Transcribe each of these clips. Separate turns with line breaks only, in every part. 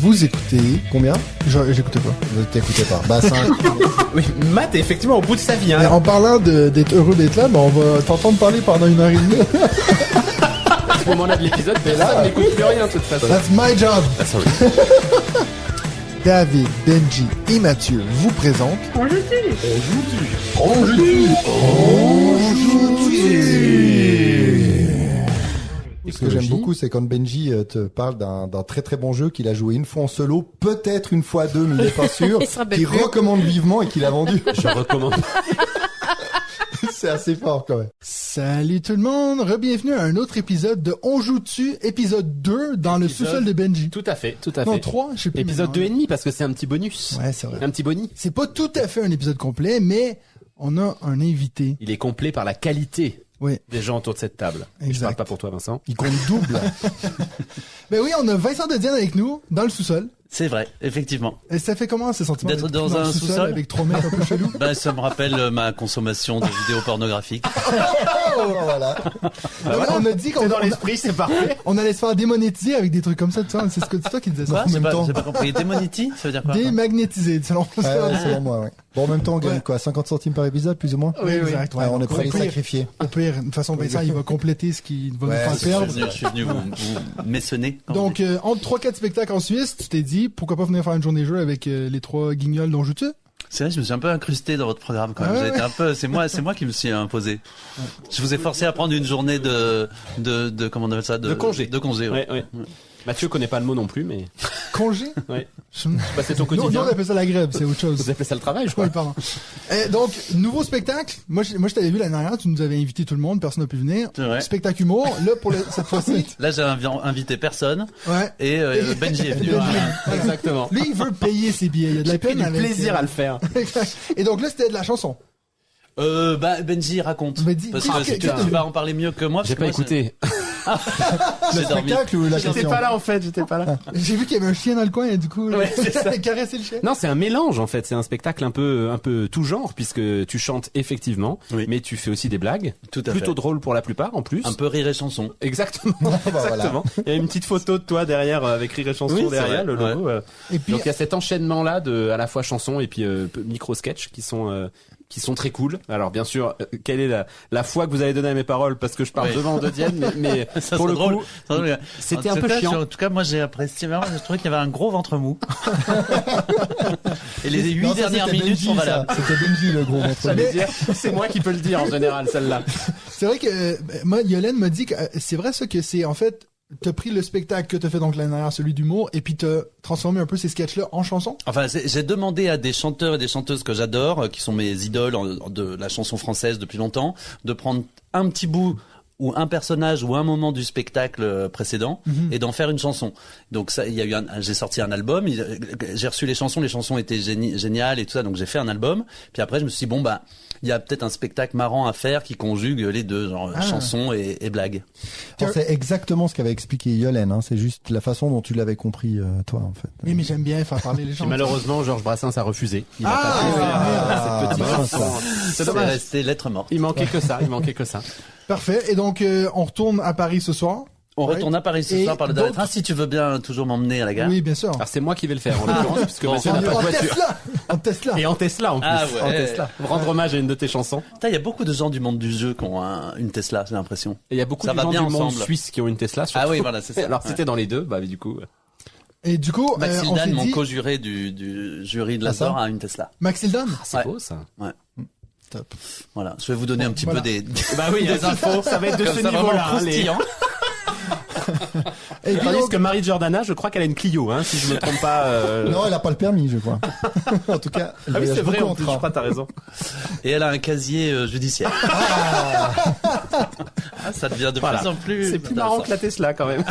Vous écoutez combien? J'écoutais pas.
T'écoutais pas. Bah 5.
Oui, Matt est effectivement au bout de sa vie. Hein.
En parlant d'être heureux d'être là, on va t'entendre parler pendant 1h30.
À ce moment-là de l'épisode, mais là, on n'écoute plus rien de toute façon.
That's my job.
Sorry.
David, Benji et Mathieu vous présentent. Ce que j'aime beaucoup, c'est quand Benji te parle d'un très très bon jeu qu'il a joué une fois en solo, peut-être une fois deux, mais il n'est pas sûr, qu'il recommande vivement et qu'il a vendu.
Je recommande.
C'est assez fort quand même. Salut tout le monde, re-bienvenue à un autre épisode de On joue dessus, épisode 2 dans le sous-sol de Benji.
Tout à fait.
Non, 3, je sais plus.
Épisode 2,5 parce que c'est un petit bonus.
Ouais, c'est vrai.
Un petit boni.
C'est pas tout à fait un épisode complet, mais on a un invité.
Il est complet par la qualité
Oui.
des gens autour de cette table.
Exact.
Je parle pas pour toi, Vincent.
Il compte double. Ben oui, on a Vincent de Dienne avec nous, dans le sous-sol.
C'est vrai, effectivement.
Et ça fait comment, ce sentiment
D'être dans un
le
sous-sol
avec 3 mecs un peu chelous?
Ben, ça me rappelle ma consommation de vidéos pornographiques.
Oh, voilà. On a dit qu'on
C'est dans l'esprit, c'est parfait.
on allait se faire démonétiser avec des trucs comme ça, tu vois. C'est toi qui disais ça.
Quoi?
En même temps.
J'ai pas compris. Démonéti? Ça veut dire quoi?
Démagnétiser, selon
Selon moi, ouais. Bon, en même temps, on gagne quoi? 50 centimes par épisode, plus ou moins?
Oui, exact.
Ouais, on est prêt à les
Au pire-
sacrifier.
Au pire, de toute façon, Vincent, il va compléter ce qu'il va
Ouais,
nous
c'est
faire
Je
perdre.
suis venu vous maçonner. comme
Donc,
on dit.
entre 3-4 spectacles en Suisse, tu t'es dit, pourquoi pas venir faire une journée de jeu avec les 3 guignols dont joue-tu?
C'est vrai, je me suis un peu incrusté dans votre programme quand même.
Ah
J'ai
ouais.
été un peu, c'est moi qui me suis imposé. Je vous ai forcé à prendre une journée de comment on appelle ça?
De congé.
De congé, ouais.
Ouais. Mathieu connaît pas le mot non plus, mais
Congé?
ouais.
Je-
Bah, c'est ton
Non,
quotidien.
on appelle ça la grève, c'est autre chose.
Vous appelez ça le travail, je crois.
Oui, pardon. Donc, nouveau spectacle. Moi, je t'avais vu l'année dernière, tu nous avais invité tout le monde, personne n'a pu venir.
C'est vrai.
Spectacle humour. Là, cette fois-ci.
Là, j'ai invité personne
Ouais.
et Benji est venu.
Benji.
Voilà.
Exactement.
Lui, il veut payer ses billets. Il y a de la
J'ai pris
peine
du
avec.
plaisir à le faire.
Exact. Et donc là, c'était de la chanson.
Benji raconte.
Mais dis-
Parce
dis-
que
qu'est-ce
tu
que-
vas en parler mieux que moi.
J'ai
parce
pas
que moi,
écouté.
Le
J'ai dormi.
spectacle ou la
J'étais
chanson?
pas là en fait, j'étais pas là.
J'ai vu qu'il y avait un chien dans le coin et du coup,
Ouais, c'est ça.
il caressait le chien.
Non, c'est un mélange en fait. C'est un spectacle un peu tout genre puisque tu chantes effectivement,
Oui.
mais tu fais aussi des blagues.
Tout à
Plutôt
fait.
drôles pour la plupart en plus.
Un peu rire et chanson.
Exactement.
voilà.
Exactement. Il y a une petite photo de toi derrière avec Rire et Chanson
Oui, c'est
derrière
vrai,
le logo.
Et puis,
Donc il y a cet enchaînement là de à la fois chansons et puis micro sketch qui sont très cool. Alors bien sûr, quelle est la foi que vous avez donnée à mes paroles parce que je parle
Oui.
devant de Dienne, mais
Ça,
pour
c'est
le
drôle.
coup,
C'est drôle.
c'était
En
un
tout
peu
cas,
chiant.
En tout cas, moi, j'ai apprécié vraiment. Je trouvais qu'il y avait un gros ventre mou. Et les 8
Non, ça,
dernières
c'était
minutes
Benji,
sont
ça.
valables.
C'était Benji, le gros ventre.
J'allais dire, c'est moi qui peux le dire en général celle-là.
c'est vrai que, moi, Yolène m'a dit que c'est vrai ça que c'est, en fait, t'as pris le spectacle que t'as fait donc l'année dernière, celui d'humour, et puis t'as transformé un peu ces sketchs-là en chansons.
Enfin, j'ai demandé à des chanteurs et des chanteuses que j'adore, qui sont mes idoles de la chanson française depuis longtemps, de prendre un petit bout ou un personnage ou un moment du spectacle précédent et d'en faire une chanson. Donc ça, il y a eu j'ai sorti un album, j'ai reçu les chansons étaient géniales et tout ça, donc j'ai fait un album. Puis après, je me suis dit, bon, bah, il y a peut-être un spectacle marrant à faire qui conjugue les deux, genre chanson et blague.
Alors, c'est exactement ce qu'avait expliqué Yolène, hein. C'est juste la façon dont tu l'avais compris, toi, en fait.
Oui, mais j'aime bien faire parler les
Puis
gens.
malheureusement, Georges Brassens a refusé. Il va
Ah,
pas pu faire
merde.
cette petite
Ah,
chanson. C'est
C'est
dommage.
resté lettre morte.
Il manquait que ça.
Parfait. Et donc, on retourne à Paris ce soir.
On
Ouais.
retourne à Paris ce
Et
soir par le
donc-
dernier train, si tu veux bien toujours m'emmener à la gare.
Oui, bien sûr.
Alors c'est moi qui vais le faire en l'occurrence puisque
Bon,
Mathieu
En,
n'a pas de
en
voiture.
Tesla! En Tesla!
Et en Tesla en plus.
Ah ouais.
En Tesla. Rendre hommage à une de tes chansons.
Putain, il y a beaucoup de gens du monde du jeu qui ont une Tesla, j'ai l'impression.
Et il y a beaucoup
Ça
de
va
gens du
bien
monde
ensemble.
suisse qui ont une Tesla. Surtout.
Ah oui, voilà, c'est ça.
Alors
Ouais.
c'était dans les deux, bah du coup.
Et du coup, on
Maxildan,
s'est
mon
dit...
co-juré du jury de
Ah, ça
l'Azor, a une Tesla.
Maxildan?
C'est
Ouais.
beau ça.
Top.
Voilà, je vais vous donner un petit
Voilà.
peu des
Bah oui, des infos, ça va être de
comme
ce
ça, vraiment
niveau-là.
croustillant.
Et puis,
Tandis
donc,
que Marie Giordana, je crois qu'elle a une Clio, hein, si je me trompe pas.
Non, elle a pas le permis, je crois. En tout cas, elle
Ah oui,
voyage
c'est vrai,
beaucoup
en plus,
train.
je crois, t'as raison.
Et elle a un casier judiciaire. Ah, ça devient de
Voilà.
plus en plus.
C'est plus marrant que la Tesla quand même.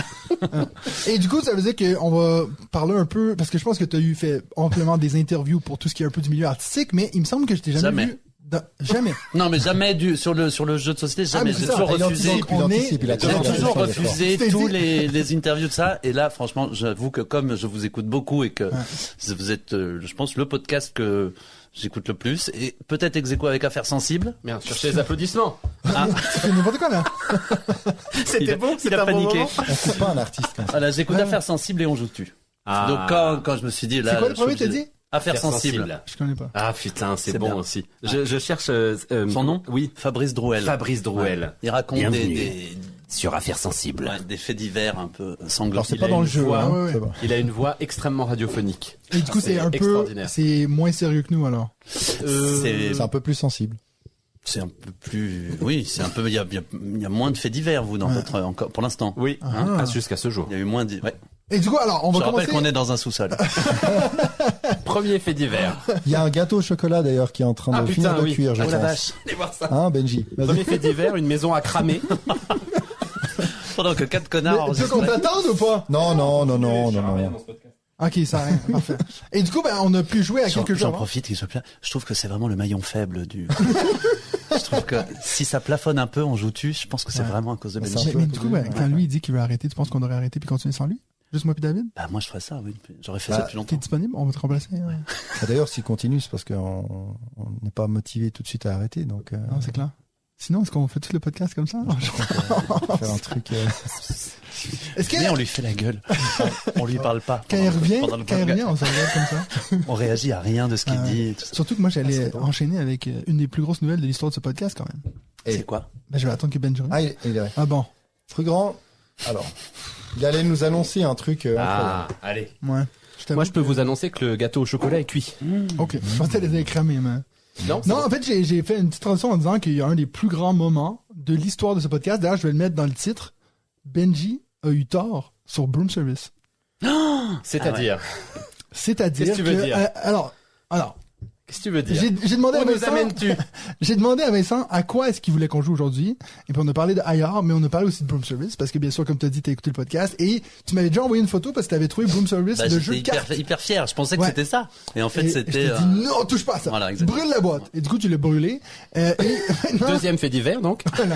et du coup, ça veut dire qu'on va parler un peu, parce que je pense que tu as fait amplement des interviews pour tout ce qui est un peu du milieu artistique, mais il me semble que je t'ai jamais
Jamais.
vu. Jamais.
Non, mais jamais sur le jeu de société, jamais.
mais c'est
J'ai
ça,
toujours
il
refusé.
anticipe, on est-
il a
J'ai
toujours
toujours
fait l'effort.
refusé
C'est
tous
dit.
les interviews de ça. Et là, franchement, j'avoue que comme je vous écoute beaucoup et que vous êtes, je pense, le podcast que j'écoute le plus, et peut-être ex aequo avec Affaires Sensibles.
Merde, cherchez les applaudissements.
Ah,
Tu fais n'importe quoi, là.
C'était bon,
il a paniqué.
On coupe pas un artiste comme ça.
Voilà, j'écoute
Ouais.
Affaires Sensibles et on joue dessus. Donc quand je me suis dit là,
c'est quoi le premier t'as dit?
Affaires sensibles.
Je connais pas.
Ah putain, c'est bon
bien.
aussi. Je cherche
son nom.
Oui,
Fabrice Drouel.
Fabrice Drouel.
Ouais. Il raconte des
sur Affaires sensibles.
des faits divers un peu sanglants.
Alors c'est pas dans le jeu.
Voix,
hein.
Il a une voix extrêmement radiophonique.
Et du coup c'est un peu,
extraordinaire.
c'est moins sérieux que nous alors.
C'est un peu plus sensible.
C'est un peu plus, oui, c'est un peu, il y a moins de faits divers, vous, dans votre, encore, pour l'instant.
Oui, jusqu'à ce jour.
Il y a eu moins de, ouais.
Et du coup, alors, on va
Je
commencer.
rappelle qu'on est dans un sous-sol.
Premier fait divers.
Il y a un gâteau au chocolat d'ailleurs qui est en train de finir de cuire, je
Oh la
pense.
vache.
Allez voir ça.
Hein, Benji? Vas-y.
Premier fait divers, une maison à cramer.
Pendant que 4 connards
Tu veux qu'on t'attende ou pas?
Non.
Ok, ça rien, parfait. Et du coup, on a pu jouer à quelques
J'en
jours.
profite qu'il soit plein. Je trouve que c'est vraiment le maillon faible du. Je trouve que si ça plafonne un peu, on joue dessus. Je pense que c'est vraiment à cause de Benji.
Mais du coup, quand lui il dit qu'il veut arrêter, tu penses qu'on devrait arrêter puis continuer sans lui? Juste moi puis David?
Bah moi je ferais ça, oui. J'aurais fait ça depuis
T'es
longtemps.
disponible? On va te remplacer.
D'ailleurs, s'il continue, c'est parce qu'on n'est pas motivé tout de suite à arrêter, donc.
Non, c'est clair. Sinon, est-ce qu'on fait tout le podcast comme ça?
Faire un truc.
Est-ce que
Mais on lui fait la gueule. On lui parle pas.
quand il revient,
pendant le podcast.
on se regarde comme ça?
On réagit à rien de ce qu'il dit. Et tout ça.
Surtout que moi, j'allais enchaîner avec une des plus grosses nouvelles de l'histoire de ce podcast quand même.
C'est quoi?
Ben, je vais attendre que Benji revienne.
Ah, il est vrai.
Ah bon.
Truc grand. Alors, il allait nous annoncer un truc.
Allez.
Ouais.
Moi, je peux vous annoncer que le gâteau au chocolat est cuit.
Ok. Je pensais les avait cramés, mais.
Non,
Non, en fait, j'ai fait une petite transition en disant qu'il y a un des plus grands moments de l'histoire de ce podcast. D'ailleurs, je vais le mettre dans le titre. Benji a eu tort sur Broom Service.
c'est-à-dire.
C'est-à-dire
Qu'est-ce que tu veux dire
alors,
Qu'est-ce que tu veux dire?
j'ai demandé à
Où nous
Vincent,
amènes-tu?
j'ai demandé à Vincent à quoi est-ce qu'il voulait qu'on joue aujourd'hui. Et puis on a parlé de IR, mais on a parlé aussi de Broom Service parce que bien sûr, comme tu as dit, t'as écouté le podcast et tu m'avais déjà envoyé une photo parce que t'avais trouvé Broom Service, le jeu de cartes.
hyper fier. Je pensais que
Ouais.
c'était ça. Et en fait,
Et
c'était.
je t'ai dit non, touche pas à ça.
Voilà, exactement.
Brûle la boîte. Et du coup, tu l'as brûlé. Et maintenant,
Deuxième fait divers, donc.
voilà.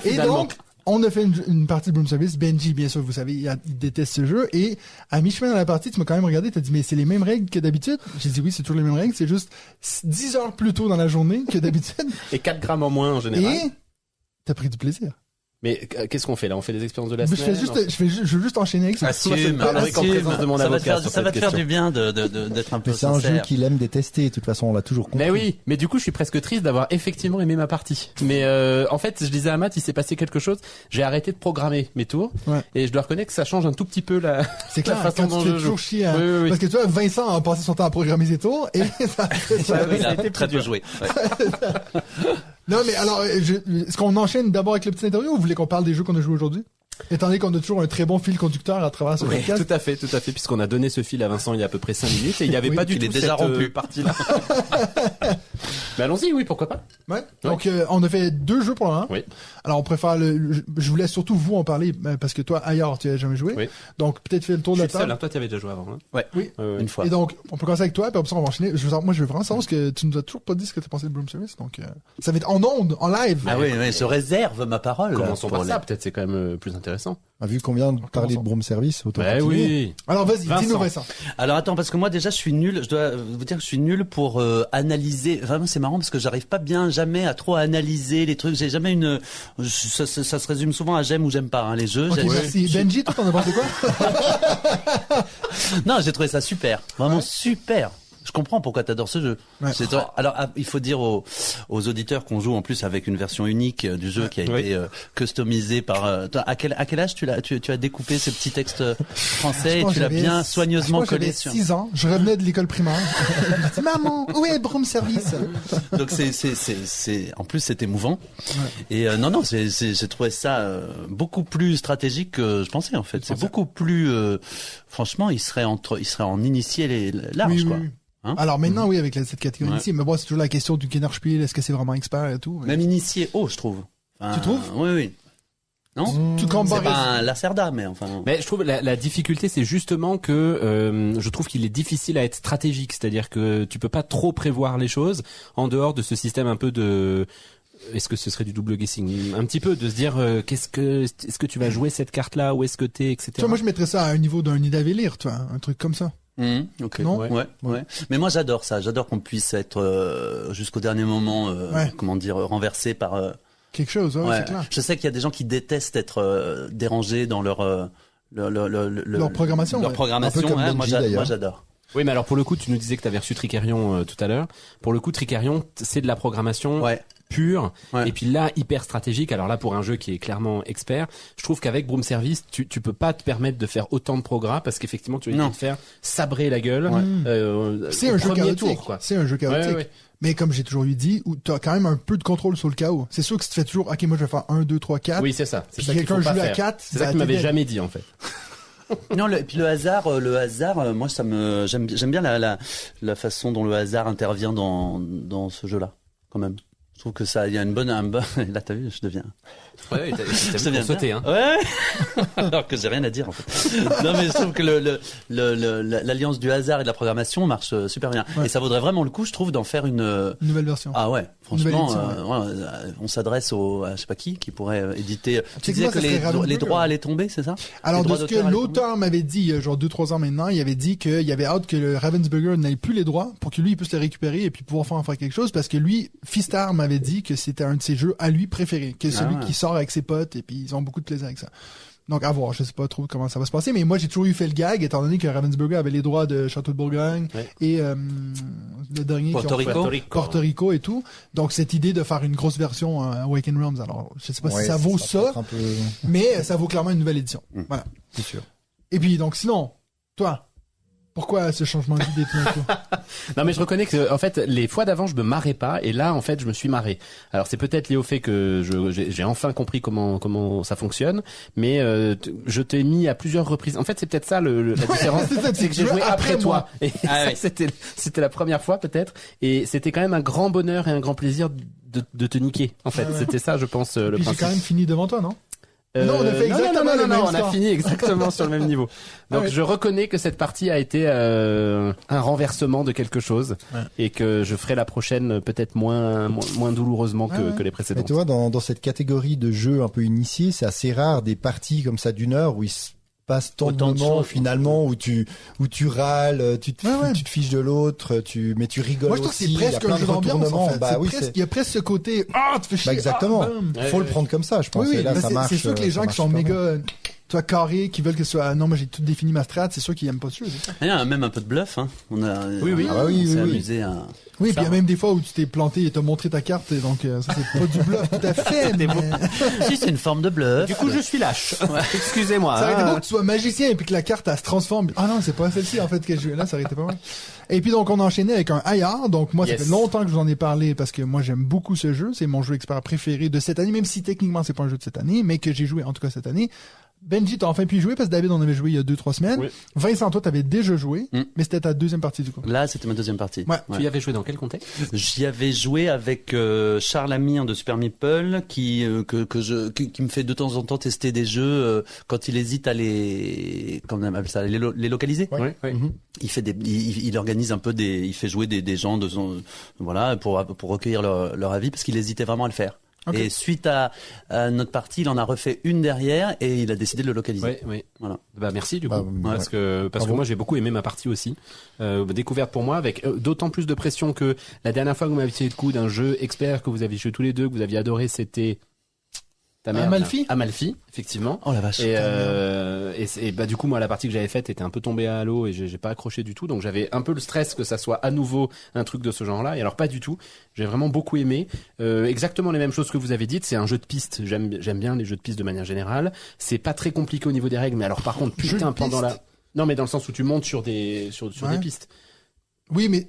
Et
Finalement.
donc, on a fait une partie de Broom Service. Benji, bien sûr, vous savez, il déteste ce jeu. Et à mi-chemin dans la partie, tu m'as quand même regardé, t'as dit, mais c'est les mêmes règles que d'habitude? J'ai dit oui, c'est toujours les mêmes règles. C'est juste 10 heures plus tôt dans la journée que d'habitude.
Et 4 grammes en moins en général.
Et t'as pris du plaisir.
Mais qu'est-ce qu'on fait là? On fait des expériences de la
Je
semaine?
veux juste enchaîner avec ça.
Moi, je ne parlerai qu'en présence de mon
Ça va
avocat
te
sur
faire
cette question.
du bien d'être un peu
Mais c'est un jeu
sincère.
qu'il aime détester. De toute façon, on l'a toujours compris.
Mais oui, mais du coup, je suis presque triste d'avoir effectivement aimé ma partie. Mais en fait, je disais à Matt, il s'est passé quelque chose. J'ai arrêté de programmer mes tours,
Ouais.
et je dois reconnaître que ça change un tout petit peu la
C'est clair,
façon
quand
dont
tu te
je
fais
joue.
toujours chier à...
Oui.
Parce que tu vois, Vincent a passé son temps à programmer ses tours et ça...
Il a très peu joué. Ouais.
Non, mais alors, est-ce qu'on enchaîne d'abord avec le petit interview ou vous voulez qu'on parle des jeux qu'on a joués aujourd'hui? Étant donné qu'on a toujours un très bon fil conducteur à travers ce
Oui,
podcast.
tout à fait, puisqu'on a donné ce fil à Vincent il y a à peu près 5 minutes et il n'y avait
Oui,
pas du
il
tout
est déjà
cette
rompu.
partie-là. Mais allons-y, oui, pourquoi pas.
Ouais. Donc, on a fait 2 jeux pour l'instant.
Oui.
Alors, on préfère je voulais surtout vous en parler, parce que toi, ailleurs, tu as jamais joué.
Oui.
Donc, peut-être faire le tour
Je
de
suis
la
le seul,
table.
hein. Toi, tu avais déjà joué avant. Hein.
Ouais.
Oui.
Une fois.
Et donc, on peut commencer avec toi, puis après ça, on va enchaîner. Moi, je veux vraiment savoir ce que tu nous as toujours pas dit ce que tu pensé de Broom Service. Donc, ça va être en ondes, en live.
Ah oui, je réserve ma parole.
Commençons
pour
par
les-
ça, peut-être c'est quand même plus intéressant.
Vu qu'on vient de parler de Broom Service, autant
Ouais,
continuer.
oui.
Alors, vas-y,
Vincent.
dis-nous, Vincent.
Alors attends, parce que moi déjà je suis nul, je dois vous dire que je suis nul pour analyser. Vraiment c'est marrant parce que j'arrive pas bien jamais à trop analyser les trucs. J'ai jamais une. Ça se résume souvent à j'aime ou j'aime pas hein, les jeux.
Ok,
J'aime-
merci. Benji, toi, t'en as pensé quoi?
Non, j'ai trouvé ça super, vraiment super. Je comprends pourquoi t'adores ce jeu.
Ouais.
Alors, il faut dire aux auditeurs qu'on joue en plus avec une version unique du jeu qui a
Oui.
été customisée par. Toi, à quel âge tu as découpé ce petit texte français et tu l'as bien soigneusement collé
J'avais
sur.
6 ans, je revenais de l'école primaire. Je dis, maman, où est Broom Service?
Donc en plus c'est émouvant. Et non, j'ai trouvé ça beaucoup plus stratégique que je pensais en fait. C'est beaucoup plus. Franchement, il serait en initié large
Oui,
quoi.
oui.
Hein
Alors maintenant, oui, avec cette catégorie
Ouais.
ici, mais bon, c'est toujours la question du Kennerspiel, est-ce que c'est vraiment expert et tout.
Même initié haut, je trouve. Enfin,
Tu trouves?
Oui. Non.
Tout
C'est
compares.
pas un Lacerda, mais enfin.
Mais je trouve la difficulté, c'est justement que je trouve qu'il est difficile à être stratégique, c'est-à-dire que tu peux pas trop prévoir les choses en dehors de ce système un peu de. Est-ce que ce serait du double guessing? Un petit peu de se dire est-ce que tu vas jouer cette carte-là, où est-ce que t'es, etc.
Tu vois, moi, je mettrais ça à un niveau d'un Nidavellir, tu vois, un truc comme ça.
Ok.
Non
Ouais. Mais moi j'adore ça. J'adore qu'on puisse être jusqu'au dernier moment, comment dire, renversé par.
Quelque chose, ouais, c'est clair.
Je sais qu'il y a des gens qui détestent être dérangés dans leur
leur programmation.
Leur programmation,
un peu comme
moi j'adore.
Oui, mais alors pour le coup, tu nous disais que tu avais reçu Tricarion tout à l'heure. Pour le coup, Tricarion, c'est de la programmation pure.
Ouais.
Et puis là, hyper stratégique. Alors là, pour un jeu qui est clairement expert, je trouve qu'avec Broom Service, tu peux pas te permettre de faire autant de progrès parce qu'effectivement, tu vas te faire sabrer la gueule.
C'est un jeu chaotique.
Tour, quoi.
C'est un jeu chaotique. Ouais. Mais comme j'ai toujours dit, où t'as quand même un peu de contrôle sur le chaos. C'est sûr que si tu fais toujours, ok, moi je vais faire 1, 2, 3, 4.
Oui, c'est ça. C'est ça
quelqu'un joue à 4.
C'est ça que tu m'avais jamais dit, en fait.
Non, et puis le hasard, moi j'aime bien la façon dont le hasard intervient dans ce jeu-là, quand même. Je trouve que ça, il y a là t'as vu, je deviens.
Ouais, t'as vu sauter, hein.
Ouais. Alors que j'ai rien à dire, en fait. Non, mais je trouve que l'alliance du hasard et de la programmation marche super bien. Ouais. Et ça vaudrait vraiment le coup, je trouve, d'en faire une
nouvelle version.
Ah ouais. Franchement, on s'adresse je sais pas qui pourrait éditer. Tu disais que les droits allaient tomber, c'est ça?
Alors, de ce que l'auteur m'avait dit, genre 2-3 ans maintenant, il avait dit qu'il avait hâte que le Ravensburger n'ait plus les droits pour que lui, il puisse les récupérer et puis pouvoir en faire quelque chose parce que lui, Fistar m'avait dit que c'était un de ses jeux à lui préféré, que celui qui sort avec ses potes et puis ils ont beaucoup de plaisir avec ça. Donc à voir, je sais pas trop comment ça va se passer, mais moi j'ai toujours eu fait le gag étant donné que Ravensburger avait les droits de Château de Bourgogne et le dernier Porto Rico et tout. Donc cette idée de faire une grosse version Awaken Realms, alors je sais pas si ça vaut ça, mais ça vaut clairement une nouvelle édition. Voilà,
c'est sûr.
Et puis donc sinon, toi, pourquoi ce changement d'idée tout d'un coup?
Non, mais je reconnais que, en fait, les fois d'avant, je me marrais pas, et là, en fait, je me suis marré. Alors, c'est peut-être lié au fait que j'ai enfin compris comment ça fonctionne, mais je t'ai mis à plusieurs reprises. En fait, c'est peut-être ça la différence, c'est que j'ai joué après toi. Et c'était la première fois peut-être, et c'était quand même un grand bonheur et un grand plaisir de te niquer. En fait, c'était ça, je pense, le principe.
J'ai quand même fini devant toi, non? Non, on a fait exactement le même
on a fini exactement sur le même niveau. Donc je reconnais que cette partie a été un renversement de quelque chose et que je ferai la prochaine peut-être moins douloureusement que les précédentes.
Mais tu vois, dans cette catégorie de jeux un peu initiés, c'est assez rare des parties comme ça d'1 heure où il se passe tant de moments finalement où tu râles, tu te fiches de l'autre, mais tu rigoles.
Moi je trouve que c'est presque un jeu d'ambiance en fait. Il y a presque ce côté tu fais chier.
Exactement. Faut le prendre comme ça, je pense. Et là ça marche.
C'est sûr que les gens qui sont méga carrés, qui veulent que ce soit non, moi j'ai tout défini ma strat, c'est sûr qu'ils aiment pas ce jeu.
Il y a même un peu de bluff, hein. On s'est amusé à.
Oui, puis il y a même des fois où tu t'es planté et t'as montré ta carte, et donc ça c'est pas du bluff tout à fait.
Si, c'est une forme de bluff.
Du coup, je suis lâche. Excusez-moi.
Ça aurait été beau que tu sois magicien et puis que la carte elle se transforme. Ah non, c'est pas celle-ci en fait que je là, ça aurait été pas mal. Et puis donc on a enchaîné avec un IR. Donc moi ça fait longtemps que je vous en ai parlé parce que moi j'aime beaucoup ce jeu, c'est mon jeu expert préféré de cette année, même si techniquement c'est pas un jeu de cette année, mais que j'ai joué en tout cas cette année. Benji, t'as enfin pu y jouer parce que David, on avait joué il y a 2-3 semaines. Oui. Vincent, toi, t'avais déjà joué, mais c'était ta deuxième partie du coup.
Là, c'était ma deuxième partie.
Ouais. Tu y avais joué dans quel contexte?
J'y avais joué avec Charles Amir de Super Meeple, qui me fait de temps en temps tester des jeux quand il hésite à les localiser.
Ouais.
Il organise un peu il fait jouer des gens pour recueillir leur avis parce qu'il hésitait vraiment à le faire. Okay. Et suite à notre partie, il en a refait une derrière et il a décidé de le localiser.
Oui. Voilà. Bah merci du coup, parce que moi j'ai beaucoup aimé ma partie aussi. Découverte pour moi avec d'autant plus de pression que la dernière fois que vous m'aviez tiré le coup d'un jeu expert que vous aviez joué tous les deux, que vous aviez adoré, c'était Amalfi, effectivement.
Oh la vache.
Et bah du coup moi la partie que j'avais faite était un peu tombée à l'eau et j'ai pas accroché du tout, donc j'avais un peu le stress que ça soit à nouveau un truc de ce genre-là. Et alors pas du tout. J'ai vraiment beaucoup aimé. Exactement les mêmes choses que vous avez dites. C'est un jeu de piste. J'aime bien les jeux de piste de manière générale. C'est pas très compliqué au niveau des règles, mais alors par contre non mais dans le sens où tu montes sur des pistes.
Oui, mais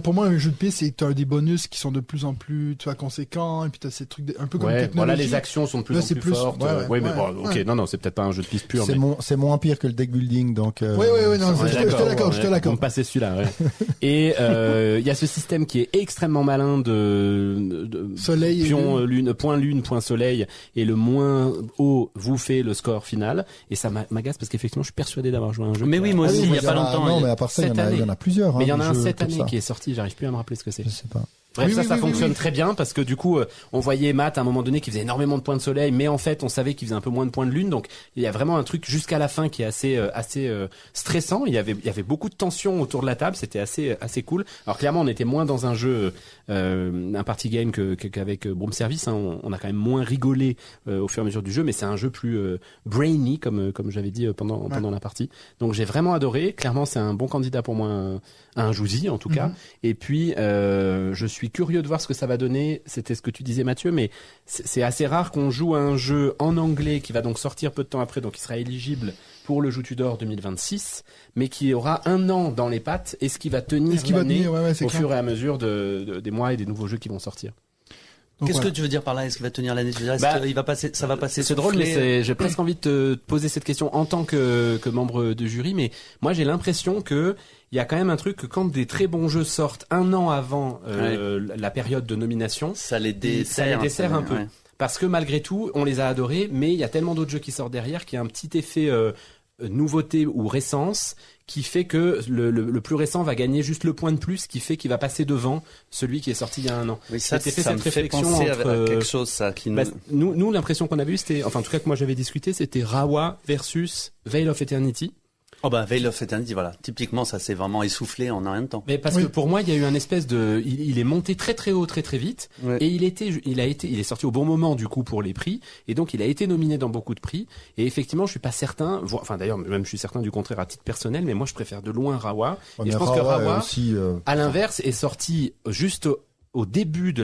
pour moi, un jeu de piste, c'est que tu as des bonus qui sont de plus en plus, conséquents, et puis tu as ces trucs un peu comme technologie.
Voilà, les actions sont de plus en plus fortes. Non, c'est peut-être pas un jeu de piste pur.
C'est moins pire que le deck building, donc.
Oui, je te l'accorde.
On passait celui-là, ouais. Et il y a ce système qui est extrêmement malin de
soleil,
point lune, point soleil, et le moins haut vous fait le score final. Et ça m'agace parce qu'effectivement, je suis persuadé d'avoir joué à un jeu.
Mais oui, moi aussi, il y a pas longtemps.
Non, mais à part ça, il y en a plusieurs.
Mais il y en a un cette année qui est sorti, j'arrive plus à me rappeler ce que c'est.
Je sais pas.
Bref, ça fonctionne très bien parce que du coup, on voyait Matt à un moment donné qui faisait énormément de points de soleil, mais en fait, on savait qu'il faisait un peu moins de points de lune. Donc, il y a vraiment un truc jusqu'à la fin qui est assez stressant. Il y avait beaucoup de tension autour de la table. C'était assez cool. Alors clairement, on était moins dans un jeu, un party game qu'avec Broom Service. Hein. On a quand même moins rigolé au fur et à mesure du jeu, mais c'est un jeu plus brainy, comme j'avais dit pendant la partie. Donc, j'ai vraiment adoré. Clairement, c'est un bon candidat pour moi. Un Jouzy en tout cas. Et puis je suis curieux de voir ce que ça va donner. C'était ce que tu disais Mathieu, mais c'est assez rare qu'on joue à un jeu en anglais qui va donc sortir peu de temps après, donc il sera éligible pour le Joue Tudor 2026, mais qui aura un an dans les pattes et ce qui va tenir l'année au fur et à mesure des mois et des nouveaux jeux qui vont sortir.
Qu'est-ce que tu veux dire par là? Est-ce qu'il va tenir l'année? Ça va passer.
C'est drôle, mais j'ai presque envie de te poser cette question en tant que membre de jury, mais moi j'ai l'impression que il y a quand même un truc que quand des très bons jeux sortent un an avant la période de nomination,
ça les dessert
un peu. Ouais. Parce que malgré tout, on les a adorés, mais il y a tellement d'autres jeux qui sortent derrière qu'il y a un petit effet nouveauté ou récence qui fait que le plus récent va gagner juste le point de plus, qui fait qu'il va passer devant celui qui est sorti il y a un an.
Oui, ça me fait penser à quelque chose, ça.
Nous, l'impression qu'on avait eue, c'était, enfin, en tout cas que moi j'avais discuté, c'était Rawa versus Veil of Eternity.
Oh bah Veil of Eternity, voilà. Typiquement, ça s'est vraiment essoufflé en un rien de temps.
Mais parce que pour moi, il y a eu un espèce de, il est monté très très haut, très très vite, et il est sorti au bon moment du coup pour les prix, et donc il a été nominé dans beaucoup de prix. Et effectivement, je suis pas certain, enfin d'ailleurs même je suis certain du contraire à titre personnel, mais moi je préfère de loin Rawa. Et je pense que Rawa, aussi, à l'inverse, est sorti juste au début de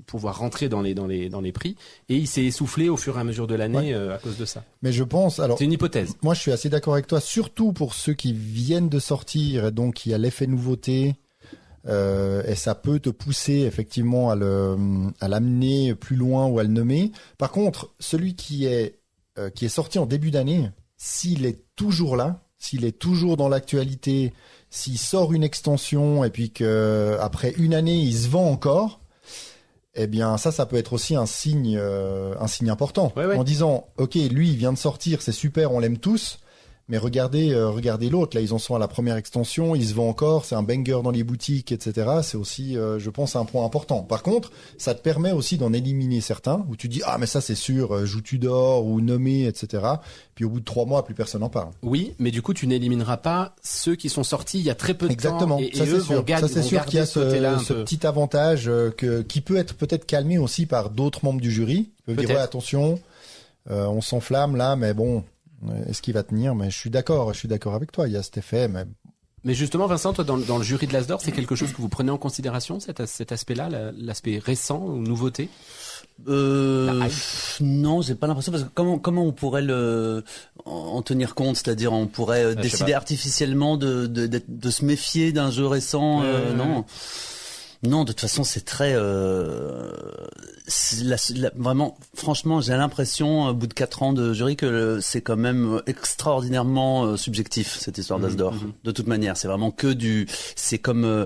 pouvoir rentrer dans les prix, et il s'est essoufflé au fur et à mesure de l'année à cause de ça.
Mais je pense, alors
c'est une hypothèse.
Moi je suis assez d'accord avec toi, surtout pour ceux qui viennent de sortir, et donc il y a l'effet nouveauté, et ça peut te pousser effectivement à l'amener plus loin ou à le nommer. Par contre, celui qui est sorti en début d'année, s'il est toujours là, s'il est toujours dans l'actualité, s'il sort une extension et puis que après une année il se vend encore, eh bien ça peut être aussi un signe important, en disant ok, lui il vient de sortir, c'est super, on l'aime tous, mais regardez l'autre, là ils en sont à la première extension, il se vend encore, c'est un banger dans les boutiques, etc. C'est aussi, je pense, un point important. Par contre, ça te permet aussi d'en éliminer certains où tu dis ah mais ça c'est sûr, Joue Tudor ou nommé, etc. Puis au bout de 3 mois, plus personne n'en parle.
Oui, mais du coup tu n'élimineras pas ceux qui sont sortis il y a très peu de
temps. Et ça, c'est sûr. Ça c'est sûr qu'il y a ce petit avantage qui peut être peut-être calmé aussi par d'autres membres du jury. Ils peuvent dire ouais, attention, on s'enflamme là, mais bon. Est-ce qu'il va tenir? Mais je suis d'accord avec toi, il y a cet effet.
Mais justement, Vincent, toi, dans le jury de l'As d'Or, c'est quelque chose que vous prenez en considération, cet aspect-là, l'aspect récent ou nouveauté?
Non, j'ai pas l'impression, parce que comment on pourrait en tenir compte? C'est-à-dire, on pourrait décider artificiellement de se méfier d'un jeu récent? Non. Non, de toute façon, c'est très vraiment, franchement, j'ai l'impression, au bout de 4 ans de jury, que c'est quand même extraordinairement subjectif, cette histoire d'As d'Or. De toute manière, c'est vraiment c'est comme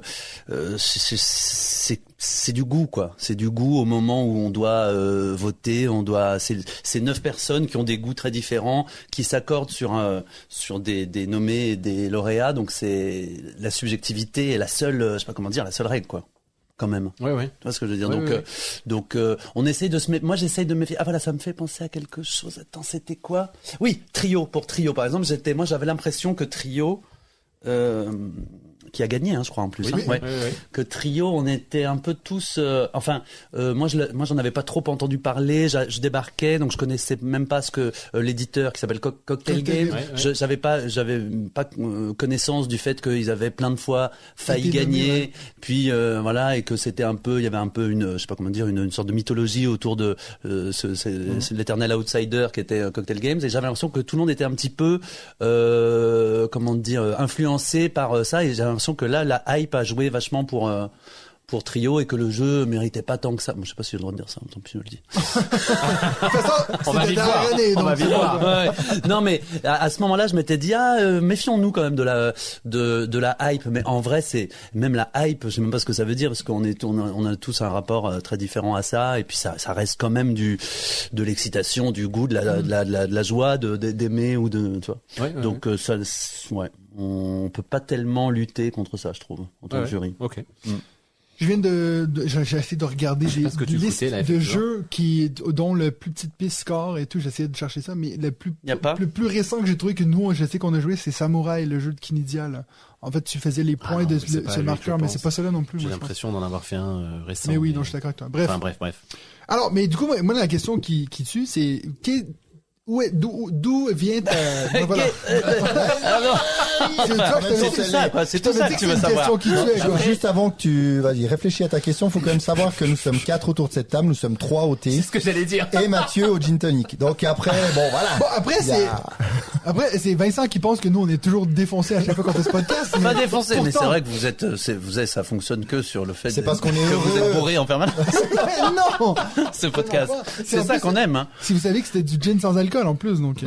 c'est du goût, quoi. C'est du goût au moment où on doit voter, c'est 9 personnes qui ont des goûts très différents, qui s'accordent sur des nommés et des lauréats, donc c'est la subjectivité est la seule, je sais pas comment dire, la seule règle, quoi. Quand même.
Oui.
Tu vois ce que je veux dire? Donc, on essaye de moi, j'essaye de me méfier. Ah, voilà, ça me fait penser à quelque chose. Attends, c'était quoi? Oui, Trio. Pour Trio, par exemple, j'avais l'impression que Trio, qui a gagné, je crois, en plus.
Oui.
Que Trio, on était un peu tous. Moi, j'en avais pas trop entendu parler. Je débarquais, donc je connaissais même pas ce que l'éditeur qui s'appelle Cocktail Game. J'avais pas connaissance du fait qu'ils avaient plein de fois failli gagner. Puis voilà, et que c'était il y avait un peu une, je sais pas comment dire, une sorte de mythologie autour de c'est l'éternel outsider qui était Cocktail Games. Et j'avais l'impression que tout le monde était un petit peu, influencé par ça. Et j'avais l'impression que là, la hype a joué vachement pour Trio et que le jeu méritait pas tant que ça. Moi, je sais pas si j'ai le droit de dire ça, tant pis je le dis.
On va vite voir.
Ouais. Non, mais à ce moment-là, je m'étais dit méfions-nous quand même de la hype. Mais en vrai, c'est même la hype. Je sais même pas ce que ça veut dire parce qu'on a tous un rapport très différent à ça. Et puis ça reste quand même de l'excitation, du goût, de la joie d'aimer ou de, tu vois. Donc ça, ouais. On peut pas tellement lutter contre ça, je trouve, en tant que jury.
Ok.
j'ai essayé de regarder des listes de jeux dont le plus petite piste score et tout. J'ai essayé de chercher ça, mais le plus récent que j'ai trouvé que nous, je sais qu'on a joué, c'est Samouraï, le jeu de Kinedia, là. En fait, tu faisais les points de ce marqueur, mais c'est pas cela non plus.
J'ai l'impression d'en avoir fait un récent.
Mais oui, donc je suis d'accord avec toi. Bref. Alors, mais du coup, moi, la question qui tue, c'est d'où vient ta... voilà.
C'est ça, quoi. C'est tout ça que tu veux savoir.
Juste avant que tu, vas-y, réfléchis à ta question, faut quand même savoir que nous sommes 4 autour de cette table, nous sommes 3 au thé.
C'est ce que j'allais dire.
Et Mathieu au gin tonic. Donc après, bon, voilà.
Bon, après, c'est Vincent qui pense que nous, on est toujours défoncés à chaque fois qu'on fait ce podcast.
Pas défoncés, mais c'est vrai que vous êtes, ça fonctionne que sur le fait
c'est parce qu'on est
que vous êtes bourrés en permanence.
Non!
Ce podcast. C'est ça qu'on aime, hein.
Si vous savez que c'était du gin sans alcool, en plus, donc.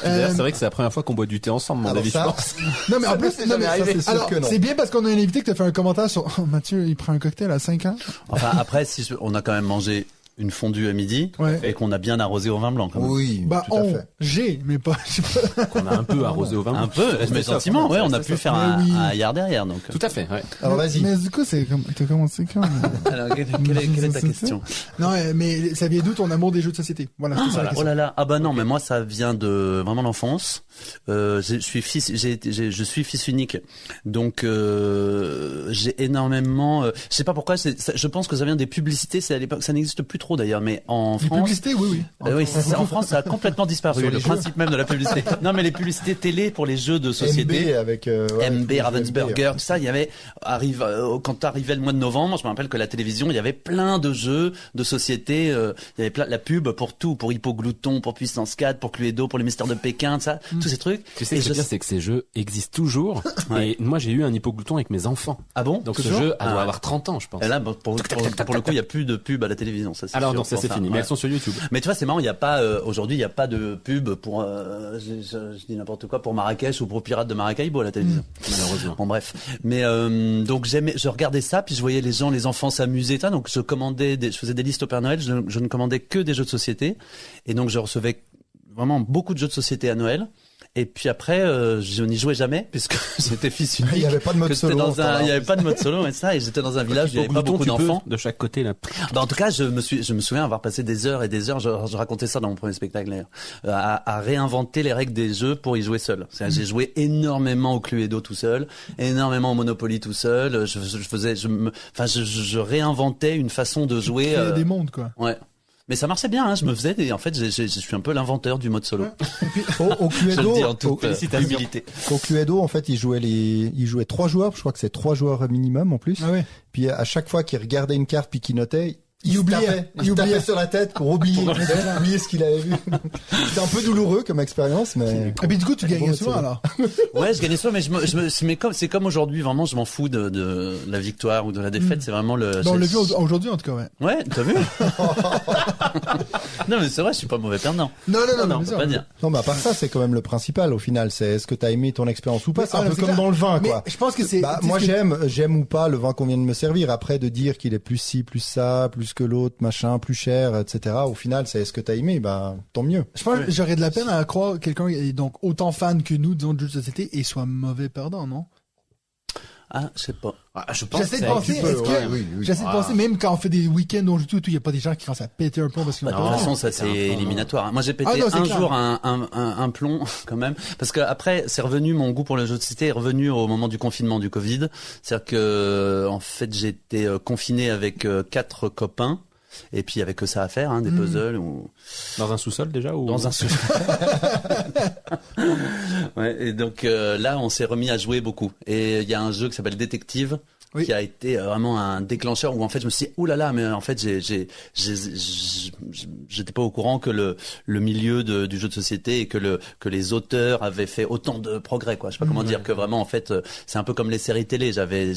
D'ailleurs, c'est vrai que c'est la première fois qu'on boit du thé ensemble, mon avis, je pense.
Non, mais en plus,
c'est
bien parce qu'on a un invité qui t'a fait un commentaire sur, Mathieu, il prend un cocktail à 5 ans.
Enfin, après, on a quand même mangé une fondue à midi et qu'on a bien arrosé au vin blanc, quand même.
Oui, tout à fait.
Mais pas, je sais pas.
Qu'on a un peu arrosé au vin blanc.
Un peu, mais gentiment, on a pu faire un yard derrière, donc.
Tout à fait, ouais.
Alors, vas-y.
Mais du coup, t'as commencé quand?
Alors, quelle est ta question?
Non, mais ça vient d'où ton amour des jeux de société? Voilà, c'est ça la question.
Oh là là. Ah bah non, mais moi, ça vient de vraiment l'enfance. Je suis fils unique. Donc, j'ai énormément, je sais pas pourquoi, je pense que ça vient des publicités, c'est à l'époque, ça n'existe plus trop d'ailleurs, mais en France.
Les publicités, oui.
En France, ça a complètement disparu, le principe même de la publicité. Non, mais les publicités télé pour les jeux de société.
MB avec,
MB, Ravensburger, tout ça, il y avait, quand arrivait le mois de novembre, je me rappelle que la télévision, il y avait plein de jeux de société, il y avait la pub pour tout, pour Hippoglouton, pour Puissance 4, pour Cluedo, pour les Mystères de Pékin, tout ça, tous ces trucs.
Tu sais, ce que je veux dire, c'est que ces jeux existent toujours. Et moi, j'ai eu un Hippoglouton avec mes enfants.
Ah bon?
Donc ce jeu, elle doit avoir 30 ans, je pense.
Et là, pour le coup, il y a plus de pub à la télévision, ça c'est
alors
sûr,
donc ça c'est fini, mais elles sont sur YouTube.
Mais tu vois, c'est marrant, il y a pas aujourd'hui, il y a pas de pub pour je dis n'importe quoi, pour Marrakech ou pour Pirates de Maracaibo à la télévision.
Malheureusement.
Bon bref. Mais donc je regardais ça, puis je voyais les enfants s'amuser, donc je faisais des listes au Père Noël, je ne commandais que des jeux de société et donc je recevais vraiment beaucoup de jeux de société à Noël. Et puis après, je n'y jouais jamais puisque j'étais fils unique.
Il n'y avait pas de mode solo.
Il n'y avait pas de mode solo et ça. Et j'étais dans un village où il n'y avait pas beaucoup d'enfants.
De chaque côté là.
En tout cas, je me souviens avoir passé des heures et des heures. Je racontais ça dans mon premier spectacle d'ailleurs, à réinventer les règles des jeux pour y jouer seul. J'ai joué énormément au Cluedo tout seul, énormément au Monopoly tout seul. Je réinventais une façon de jouer.
Créer des mondes quoi.
Ouais. Mais ça marchait bien, je me faisais, en fait, je suis un peu l'inventeur du mode solo.
Et puis, au Cluedo,
je le dis en toute humilité.
Au Cluedo, en fait, il jouait 3 joueurs, je crois que c'est 3 joueurs minimum en plus.
Ah ouais.
Puis à chaque fois qu'il regardait une carte puis qu'il notait, il oubliait sur la tête pour oublier ce qu'il avait vu. C'était un peu douloureux comme expérience, mais.
Et puis du coup, tu gagnais souvent alors.
Ouais, je gagnais souvent, mais c'est comme aujourd'hui, vraiment, je m'en fous de la victoire ou de la défaite. C'est vraiment le.
On l'a vu aujourd'hui en tout cas, ouais.
Ouais, t'as vu? Non, mais c'est vrai, je suis pas mauvais perdant.
Non,
on peut pas dire.
Non, mais à part ça, c'est quand même le principal au final. C'est est-ce que t'as aimé ton expérience ou pas? C'est un peu comme dans le vin, quoi.
Je pense que c'est.
Moi, j'aime ou pas le vin qu'on vient de me servir. Après, de dire qu'il est plus ci, plus ça, plus que l'autre, machin, plus cher, etc. Au final, c'est est-ce que t'as aimé, tant mieux.
Je pense que j'aurais de la peine à croire que quelqu'un est donc autant fan que nous, disons, de jeux de société et soit mauvais perdant, non?
Ah, je sais pas.
Je pense
j'essaie de penser, j'essaie de penser, même quand on fait des week-ends où on joue tout, il y a pas des gens qui commencent à péter un plomb parce que
de toute façon, ça c'est éliminatoire. Moi, j'ai pété un jour un plomb, quand même. Parce que après, c'est revenu, mon goût pour le jeu de société est revenu au moment du confinement du Covid. C'est-à-dire que, en fait, j'étais confiné avec 4 copains. Et puis, il y avait que ça à faire, des puzzles ou...
Dans un sous-sol, déjà, ou?
Dans un sous-sol. Ouais, et donc, là, on s'est remis à jouer beaucoup. Et il y a un jeu qui s'appelle Détective. Oui. Qui a été vraiment un déclencheur où en fait je me suis dit oulala, mais en fait j'étais pas au courant que le milieu du jeu de société et que les auteurs avaient fait autant de progrès, quoi. Je sais pas comment dire, que vraiment en fait c'est un peu comme les séries télé. J'avais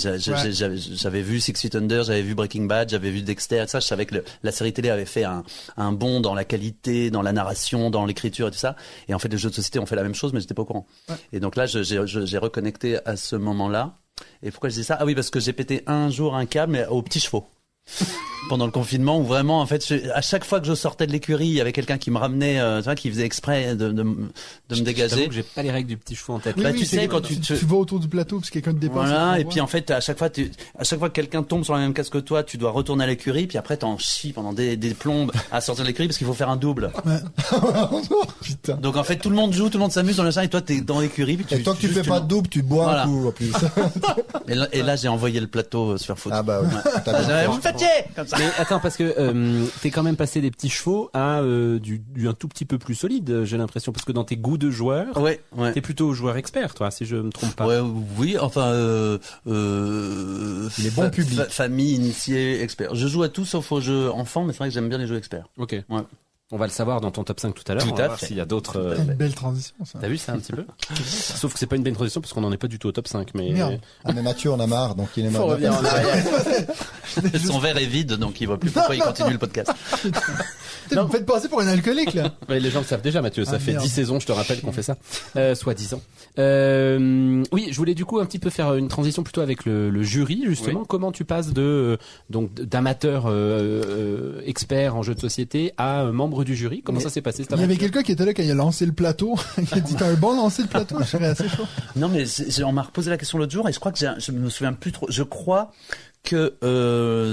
vu Six Feet Under, j'avais vu Breaking Bad, j'avais vu Dexter, ça. Je savais que la série télé avait fait un bond dans la qualité, dans la narration, dans l'écriture et tout ça. Et en fait les jeux de société ont fait la même chose, mais j'étais pas au courant. Ouais. Et donc là j'ai reconnecté à ce moment-là. Et pourquoi je dis ça? Ah oui, parce que j'ai pété un jour un câble aux petits chevaux. pendant le confinement, où vraiment, en fait, à chaque fois que je sortais de l'écurie, il y avait quelqu'un qui me ramenait, tu vois, qui faisait exprès de me dégager.
J'ai pas les règles du petit chevaux en tête.
Oui,
Bah,
oui,
tu sais, quand tu
vas autour du plateau parce que quelqu'un te dépasse.
Voilà, et puis en fait, à chaque fois que quelqu'un tombe sur la même case que toi, tu dois retourner à l'écurie, puis après t'en chies pendant des plombes à sortir de l'écurie parce qu'il faut faire un double.
Putain.
Donc en fait, tout le monde joue, tout le monde s'amuse dans le machin, et toi t'es dans l'écurie, puis
Et tant que tu fais pas de double, tu bois
Voilà.
un coup en plus.
Et là, j'ai envoyé le plateau se faire foutre.
Ah bah ouais. T'as bien fait.
Vous me faites chier comme ça.
Mais attends, parce que t'es quand même passé des petits chevaux à du un tout petit peu plus solide, j'ai l'impression, parce que dans tes goûts de joueur,
Ouais.
t'es plutôt joueur expert, toi, si je me trompe pas.
Ouais, oui, enfin,
Il est bon public.
Famille, initié, expert. Je joue à tout sauf aux jeux enfants, mais c'est vrai que j'aime bien les jeux experts.
Ok.
Ouais.
On va le savoir dans ton top 5 tout à l'heure.
Tout
On va
à
voir
fait.
s'il y a d'autres.
C'est une belle transition, ça.
T'as vu ça un petit peu? Sauf que c'est pas une bonne transition parce qu'on n'en est pas du tout au top 5. Mais
Merde.
Ah mais Mathieu on a marre donc il est
faut
marre.
revenir en arrière.
Son verre est vide, donc il voit plus pourquoi il continue le podcast.
Putain, vous me faites passer pour un alcoolique, là.
Ouais, les gens le savent déjà, Mathieu. Ça
Ah,
fait
merde.
10 saisons, je te rappelle, qu'on fait ça. Soit 10 ans. Oui, je voulais du coup un petit peu faire une transition plutôt avec le jury, justement.
Oui.
Comment tu passes d'amateur expert en jeux de société à membre du jury? Comment ça s'est passé cette
Il y avait
aventure?
quelqu'un qui était là quand il a lancé le plateau. Il a dit, t'as un bon lancer de plateau? Je serais assez chaud.
Non, mais on m'a reposé la question l'autre jour et je crois que je me souviens plus trop. Je crois que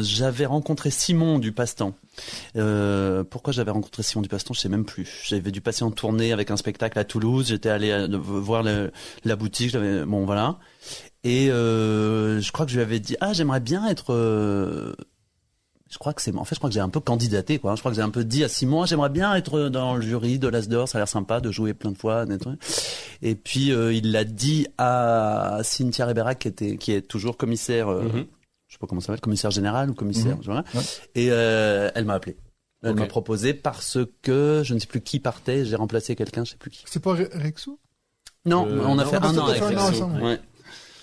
j'avais rencontré Simon du Passe-Temps. Pourquoi j'avais rencontré Simon du Passe-Temps, je sais même plus. J'avais dû passer en tournée avec un spectacle à Toulouse. J'étais allé voir la boutique. Bon, voilà. Et je crois que je lui avais dit, j'aimerais bien être. Je crois que j'ai un peu candidaté, quoi. Je crois que j'ai un peu dit à Simon, j'aimerais bien être dans le jury de l'As d'Or, ça a l'air sympa de jouer plein de fois, des trucs. Et puis il l'a dit à Cynthia Ribera qui est toujours commissaire, je sais pas comment ça s'appelle, commissaire général ou commissaire, voilà.
Ouais.
Et elle m'a appelé. Elle
Ok.
m'a proposé parce que je ne sais plus qui partait, j'ai remplacé quelqu'un, je sais plus qui.
C'est pas Rexou?
Non, on a
non,
fait
parce
un
que
an
t'as
avec
fait un an
Rexo.
ensemble.
Ouais.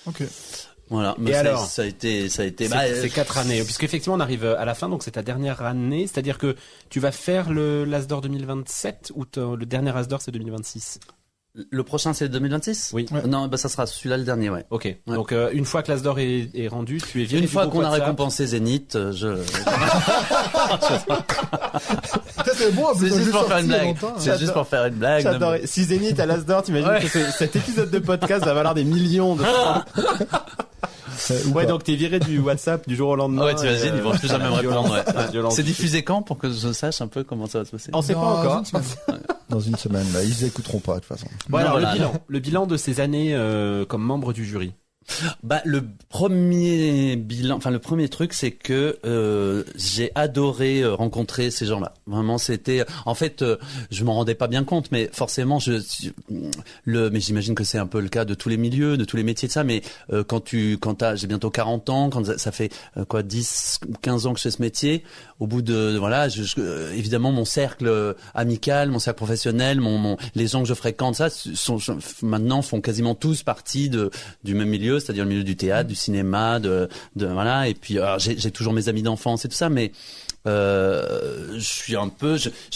Ok.
Voilà. Mais
Et alors
ça a été.
C'est 4 années, puisqu'effectivement on arrive à la fin, donc c'est ta dernière année, c'est-à-dire que tu vas faire l'As d'Or 2027 ou le dernier As d'Or c'est 2026?
Le prochain c'est 2026?
Oui.
Ouais.
Non, ça sera celui-là le dernier, ouais.
Ok. Donc une fois que l'As d'Or est rendu, tu es viré
Une
du
fois
groupe
qu'on a
WhatsApp.
récompensé Zénith,
Ça, c'est bon,
c'est juste pour faire une blague.
Longtemps, hein.
C'est juste pour faire une blague.
J'adorais. Si Zénith à l'As d'Or, t'imagines
Ouais.
que cet épisode de podcast va valoir des millions de francs.
Ou
Ouais,
pas.
donc t'es viré du WhatsApp du jour au lendemain.
Ouais, t'imagines, ils vont plus jamais me répondre. Ouais.
Violence.
C'est diffusé quand pour que je sache un peu comment ça va se passer?
On sait pas
Dans
encore.
une semaine.
Dans une semaine là, ils écouteront pas de toute façon.
Bon, alors,
voilà.
le bilan de ces années comme membre du jury.
Bah le premier truc c'est que j'ai adoré rencontrer ces gens-là. Vraiment c'était en fait je m'en rendais pas bien compte mais forcément mais j'imagine que c'est un peu le cas de tous les milieux, de tous les métiers de ça mais j'ai bientôt 40 ans, quand ça fait 10 ou 15 ans que je fais ce métier, au bout de voilà, évidemment mon cercle amical, mon cercle professionnel, les gens que je fréquente ça maintenant font quasiment tous partie du même milieu, c'est-à-dire le milieu du théâtre, du cinéma, voilà. Et puis alors, j'ai toujours mes amis d'enfance et tout ça, mais je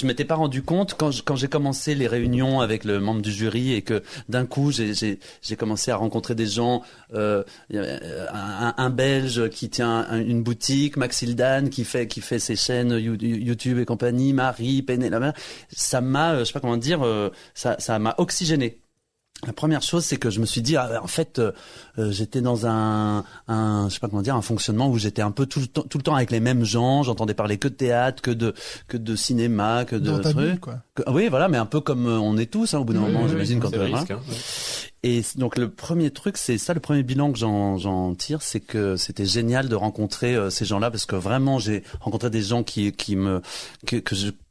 m'étais pas rendu compte quand j'ai commencé les réunions avec le membre du jury et que d'un coup j'ai commencé à rencontrer des gens, il y avait un Belge qui tient une boutique, Maxildan qui fait ses chaînes YouTube et compagnie, Marie, Pénélope, ça m'a, je sais pas comment dire, ça m'a oxygéné. La première chose, c'est que je me suis dit, en fait, j'étais dans un je sais pas comment dire, un fonctionnement où j'étais un peu tout le temps avec les mêmes gens. J'entendais parler que de théâtre, que de cinéma, que
Dans
de
ta bulle,
trucs.
quoi.
Oui, voilà, mais un peu comme on est tous, au bout d'un moment, j'imagine, quand
c'est le
voilà.
risque, hein.
Et donc le premier truc, c'est ça, le premier bilan que j'en tire, c'est que c'était génial de rencontrer ces gens-là parce que vraiment j'ai rencontré des gens qui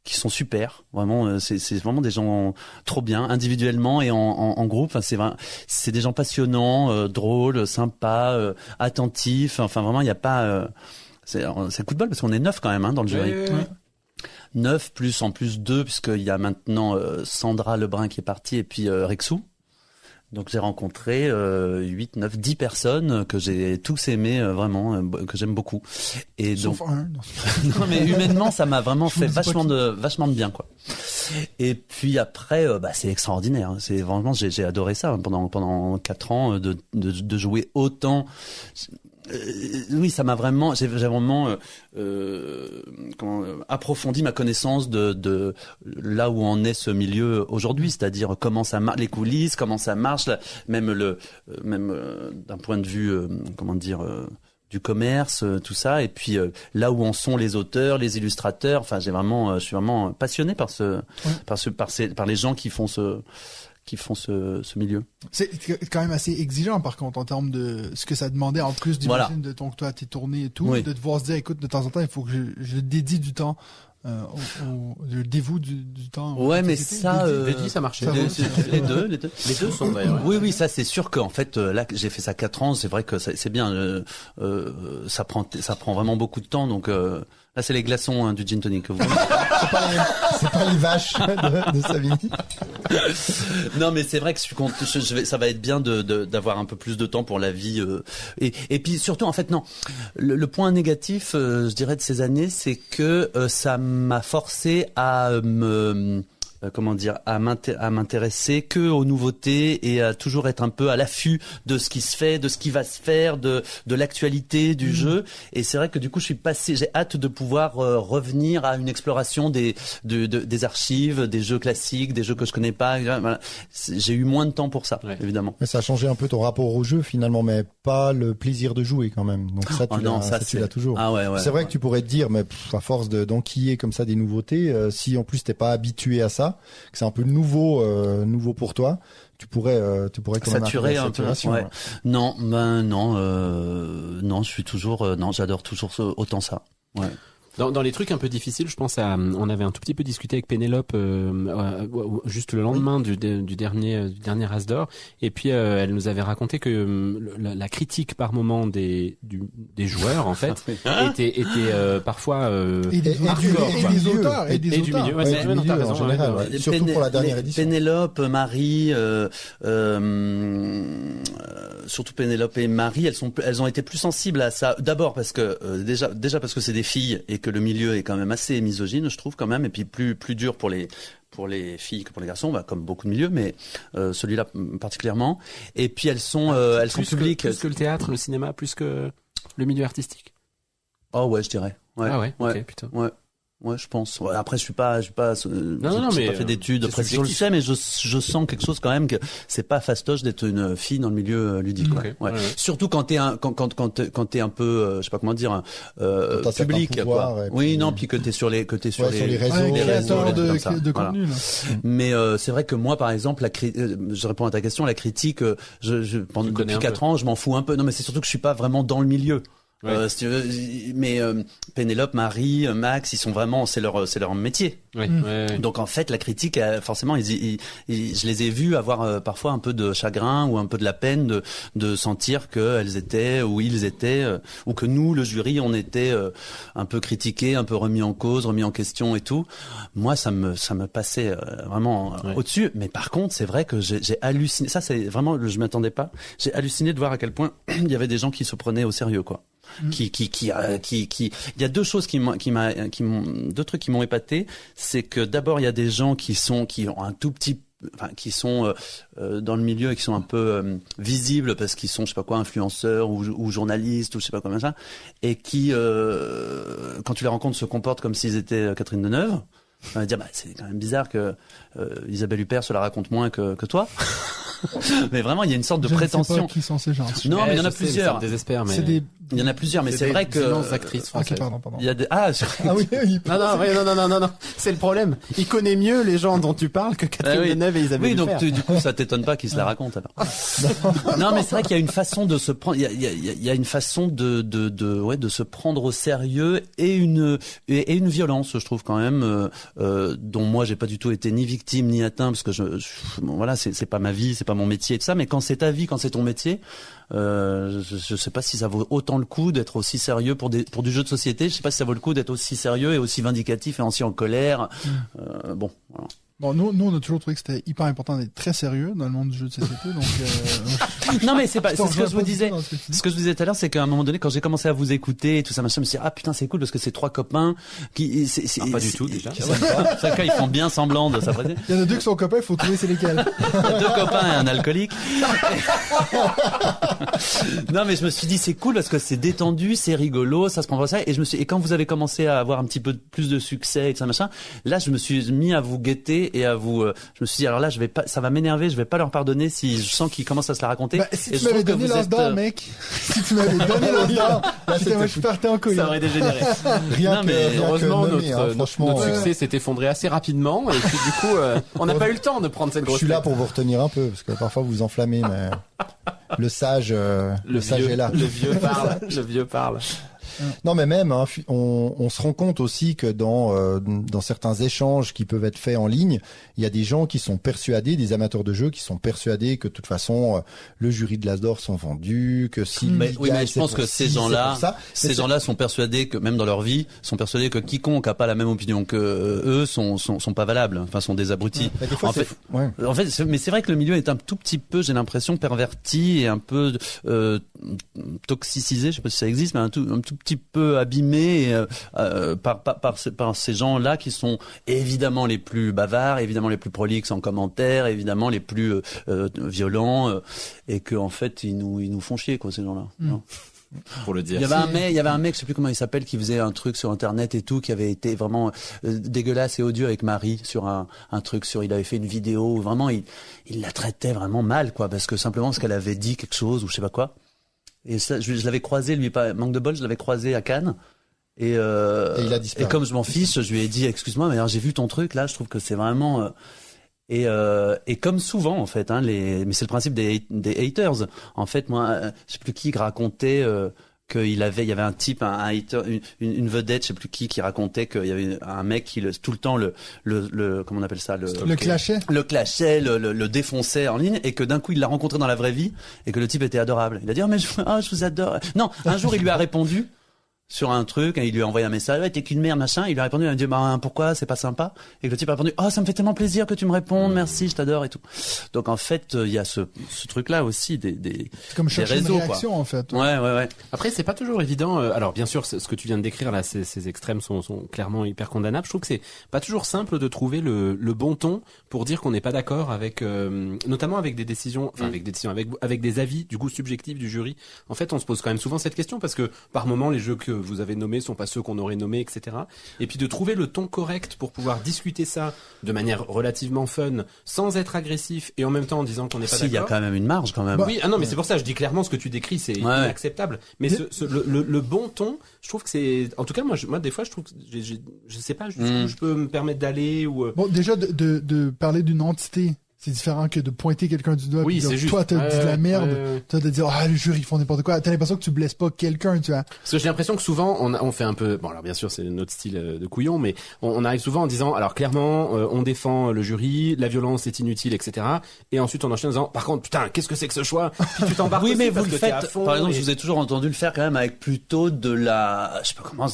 sont super, vraiment c'est vraiment des gens trop bien individuellement et en groupe. Enfin c'est des gens passionnants, drôles, sympas, attentifs. Enfin vraiment il y a pas c'est coup de bol parce qu'on est 9 quand même dans le jury.
Ouais.
9 plus en plus 2 puisqu'il y a maintenant Sandra Lebrun qui est partie et puis Rexou. Donc j'ai rencontré 8, 9, 10 personnes que j'ai tous aimées vraiment, que j'aime beaucoup. Et
Sauf
donc
un.
non mais humainement ça m'a vraiment
Je vous
fait
dis pas
vachement de bien quoi. Et puis après c'est extraordinaire, hein. C'est vraiment j'ai adoré ça pendant 4 ans de jouer autant. oui, ça m'a vraiment, j'ai vraiment approfondi ma connaissance de là où en est ce milieu aujourd'hui, c'est-à-dire comment ça marche, les coulisses, comment ça marche, même d'un point de vue du commerce, tout ça, et puis là où en sont les auteurs, les illustrateurs. Enfin, je suis vraiment passionné par les gens qui font ce milieu.
C'est quand même assez exigeant, par contre, en termes de ce que ça demandait, en plus du machine de ton, toi, tes tournées et tout, de devoir se dire, écoute, de temps en temps, il faut que je dédie du temps, je dévoue du temps.
Ouais, mais ça,
ça marchait.
Les deux
sont d'ailleurs.
Oui, ça, c'est sûr qu'en fait, là, j'ai fait ça 4 ans, c'est vrai que c'est bien, ça prend vraiment beaucoup de temps, donc, là, c'est les glaçons du gin tonic que vous.
C'est pas les vaches de Savini.
Non, mais c'est vrai que ça va être bien d'avoir un peu plus de temps pour la vie. Et puis surtout, en fait, non. Le point négatif, je dirais, de ces années, c'est que ça m'a forcé à m'intéresser que aux nouveautés et à toujours être un peu à l'affût de ce qui se fait, de ce qui va se faire, de l'actualité du jeu. Et c'est vrai que du coup, j'ai hâte de pouvoir revenir à une exploration des archives, des jeux classiques, des jeux que je connais pas. Voilà. J'ai eu moins de temps pour ça, évidemment.
Mais ça a changé un peu ton rapport au jeu finalement, mais pas le plaisir de jouer quand même. Donc ça, tu l'as toujours.
Ah ouais,
c'est vrai que tu pourrais te dire, mais à force d'enquiller comme ça des nouveautés, si en plus t'es pas habitué à ça, que c'est un peu nouveau pour toi, tu pourrais quand même
saturer un peu. Ouais. Non, je suis toujours, j'adore toujours autant ça. Ouais.
Dans les trucs un peu difficiles, je pense on avait un tout petit peu discuté avec Pénélope juste le lendemain du dernier As-d'or, et puis elle nous avait raconté que la critique par moment des joueurs en fait était parfois
et des auteurs et du milieu.
En général, surtout pour la dernière édition.
Pénélope, Marie, surtout Pénélope et Marie, elles ont été plus sensibles à ça. D'abord parce que déjà parce que c'est des filles et que le milieu est quand même assez misogyne, je trouve quand même, et puis plus dur pour les filles que pour les garçons, comme beaucoup de milieux, mais celui-là particulièrement. Et puis elles sont publiques.
Plus que le théâtre, le cinéma, plus que le milieu artistique.
Oh ouais, je dirais. Ouais.
Ah ouais. Ok, putain.
Ouais, je pense. Ouais, après, je suis pas, j'ai pas fait d'études précises sur le sujet, mais je sens quelque chose quand même que c'est pas fastoche d'être une fille dans le milieu ludique.
Okay.
Ouais. Surtout quand t'es un peu, je sais pas comment dire, public, quoi. Oui, non, puis que t'es sur les
réseaux,
créateurs de contenu.
Voilà. Mais c'est vrai que moi, par exemple, je réponds à ta question, la critique, depuis 4 ans, je m'en fous un peu. Non, mais c'est surtout que je suis pas vraiment dans le milieu. Ouais. Si tu veux, mais Pénélope, Marie, Max, ils sont vraiment, c'est leur métier.
Ouais.
Donc en fait, la critique, forcément, je les ai vus avoir parfois un peu de chagrin ou un peu de la peine de sentir qu'elles étaient ou ils étaient ou que nous, le jury, on était un peu critiqués, un peu remis en cause, remis en question et tout. Moi, ça me passait vraiment au-dessus. Mais par contre, c'est vrai que j'ai halluciné. Ça, c'est vraiment, je m'attendais pas. J'ai halluciné de voir à quel point il y avait des gens qui se prenaient au sérieux, quoi. Il y a deux choses deux trucs qui m'ont épaté, c'est que d'abord il y a des gens qui ont un tout petit, qui sont dans le milieu et qui sont un peu visibles parce qu'ils sont, je sais pas quoi, influenceurs ou journalistes ou je sais pas quoi ça, et qui quand tu les rencontres se comportent comme s'ils étaient Catherine Deneuve. On va dire, c'est quand même bizarre que Isabelle Huppert se la raconte moins que toi. Mais vraiment, il y a une sorte de prétention.
Je ne sais pas qui sont ces gens.
Non, mais il y en a plusieurs.
Ça me désespère, mais
il y en a plusieurs, mais c'est vrai que
actrices françaises.
Okay, pardon.
Il y a des
oui. Non. C'est le problème. Il connaît mieux les gens dont tu parles que Catherine Deneuve et Isabelle Huppert.
Oui, donc du coup, ça t'étonne pas qu'ils se la racontent alors. Non, mais c'est vrai qu'il y a une façon de se prendre. Il y a une façon de se prendre au sérieux et une violence, je trouve quand même, dont moi j'ai pas du tout été ni victime ni atteint parce que voilà, c'est pas ma vie, c'est pas mon métier et tout ça. Mais quand c'est ta vie, quand c'est ton métier. Je sais pas si ça vaut autant le coup d'être aussi sérieux pour du jeu de société. Je sais pas si ça vaut le coup d'être aussi sérieux et aussi vindicatif et aussi en colère. Bon, Voilà.
Bon, nous, on a toujours trouvé que c'était hyper important d'être très sérieux dans le monde du jeu de société, donc,
Non, mais c'est ce que je vous disais.
dans ce que tu dis.
Ce que je vous disais tout à l'heure, c'est qu'à un moment donné, quand j'ai commencé à vous écouter et tout ça, machin, je me suis dit, ah putain, c'est cool parce que c'est 3 copains qui,
Pas du tout, déjà.
Chacun, ils font bien semblant de s'apprécier.
Il y en a 2 qui sont copains, il faut trouver c'est lesquels.
2 copains et un alcoolique. Non, mais je me suis dit, c'est cool parce que c'est détendu, c'est rigolo, ça se prend pas ça. Et quand vous avez commencé à avoir un petit peu plus de succès et tout ça, machin, là, je me suis mis à vous guetter et à vous, je me suis dit, alors là, ça va m'énerver, je vais pas leur pardonner si je sens qu'ils commencent à se la raconter.
Bah, si
Et
tu
je
m'avais
trouve que
donné
vous
l'as
êtes,
d'or, mec. Si tu m'avais donné l'as d'or, putain, moi, je partais en couille.
Ça aurait dégénéré.
Rien
Non,
que,
mais
rien que
Heureusement,
nommer, hein, franchement,
notre succès s'est effondré assez rapidement et puis du coup, on n'a pas eu le temps de prendre cette
je
grosse
suis là
tête.
pour vous retenir un peu parce que parfois vous vous enflammez, mais le sage
vieux,
est là.
Le vieux parle. Le vieux parle.
Non, mais même, hein, on se rend compte aussi que dans certains échanges qui peuvent être faits en ligne, il y a des gens qui sont persuadés, des amateurs de jeux qui sont persuadés que de toute façon le jury de l'As d'or sont vendus, que si
mais je pense que ces gens-là sont persuadés que même dans leur vie, sont persuadés que quiconque a pas la même opinion que eux sont pas valables, enfin sont des abrutis.
Des fois,
En fait, mais c'est vrai que le milieu est un tout petit peu, j'ai l'impression, perverti et un peu toxicisé, je sais pas si ça existe, mais un tout petit peu abîmé par ces gens-là qui sont évidemment les plus bavards, évidemment les plus prolixes en commentaire, évidemment les plus violents, et que en fait ils nous font chier quoi ces gens-là.
Pour le dire.
Il y avait un mec, je sais plus comment il s'appelle, qui faisait un truc sur internet et tout, qui avait été vraiment dégueulasse et odieux avec Marie sur un truc il avait fait une vidéo où vraiment il la traitait vraiment mal quoi, parce qu'elle avait dit quelque chose ou je sais pas quoi. Et ça, je l'avais croisé, lui, pas manque de bol, je l'avais croisé à Cannes. Et il
a disparu.
Et comme je m'en fiche, je lui ai dit, excuse-moi, mais alors j'ai vu ton truc, là, je trouve que c'est vraiment, et comme souvent, en fait, mais c'est le principe des haters. En fait, moi, je sais plus qui racontait, qu'il y avait un type, un hater, une vedette, je sais plus qui racontait qu'il y avait un mec qui tout le temps le comment on appelle ça,
le clashait,
le défonçait en ligne, et que d'un coup il l'a rencontré dans la vraie vie et que le type était adorable. Il a dit je vous adore. Non, un jour il lui a répondu sur un truc, et il lui a envoyé un message, ouais, t'es qu'une merde, machin. Il lui a répondu, il a dit, pourquoi, c'est pas sympa? Et que le type a répondu, ça me fait tellement plaisir que tu me répondes, merci, je t'adore et tout. Donc, en fait, il y a ce truc-là aussi,
c'est comme chercher
réseaux,
une réaction,
quoi.
En fait.
Ouais.
Après, c'est pas toujours évident. Alors, bien sûr, ce que tu viens de décrire, là, ces extrêmes sont clairement hyper condamnables. Je trouve que c'est pas toujours simple de trouver le bon ton pour dire qu'on n'est pas d'accord avec, notamment avec des décisions, avec des avis, du goût subjectif du jury. En fait, on se pose quand même souvent cette question parce que, par moment, les jeux que vous avez nommés sont pas ceux qu'on aurait nommés, etc. Et puis de trouver le ton correct pour pouvoir discuter ça de manière relativement fun, sans être agressif et en même temps en disant qu'on n'est pas d'accord.
Il y a quand même une marge quand même.
Oui, non, mais c'est pour ça, je dis clairement ce que tu décris, c'est inacceptable. Mais le bon ton, je trouve que c'est, en tout cas, moi, des fois, je trouve que je sais pas, jusqu'où je peux me permettre d'aller ou.
Bon, déjà, de parler d'une entité. C'est différent que de pointer quelqu'un du doigt.
Oui,
c'est
juste.
Toi, t'as dit de la merde. Toi, de dire, le jury, ils font n'importe quoi. T'as l'impression que tu blesses pas quelqu'un, tu vois.
Parce que j'ai l'impression que souvent, on fait un peu, bon, alors bien sûr, c'est notre style de couillon, mais on arrive souvent en disant, alors clairement, on défend le jury, la violence est inutile, etc. Et ensuite, on enchaîne en disant, par contre, putain, qu'est-ce que c'est que ce choix? Puis tu t'embarques.
Oui, mais
vous
vous le faites. Par exemple, je vous ai toujours entendu le faire quand même avec plutôt de la, je sais pas comment,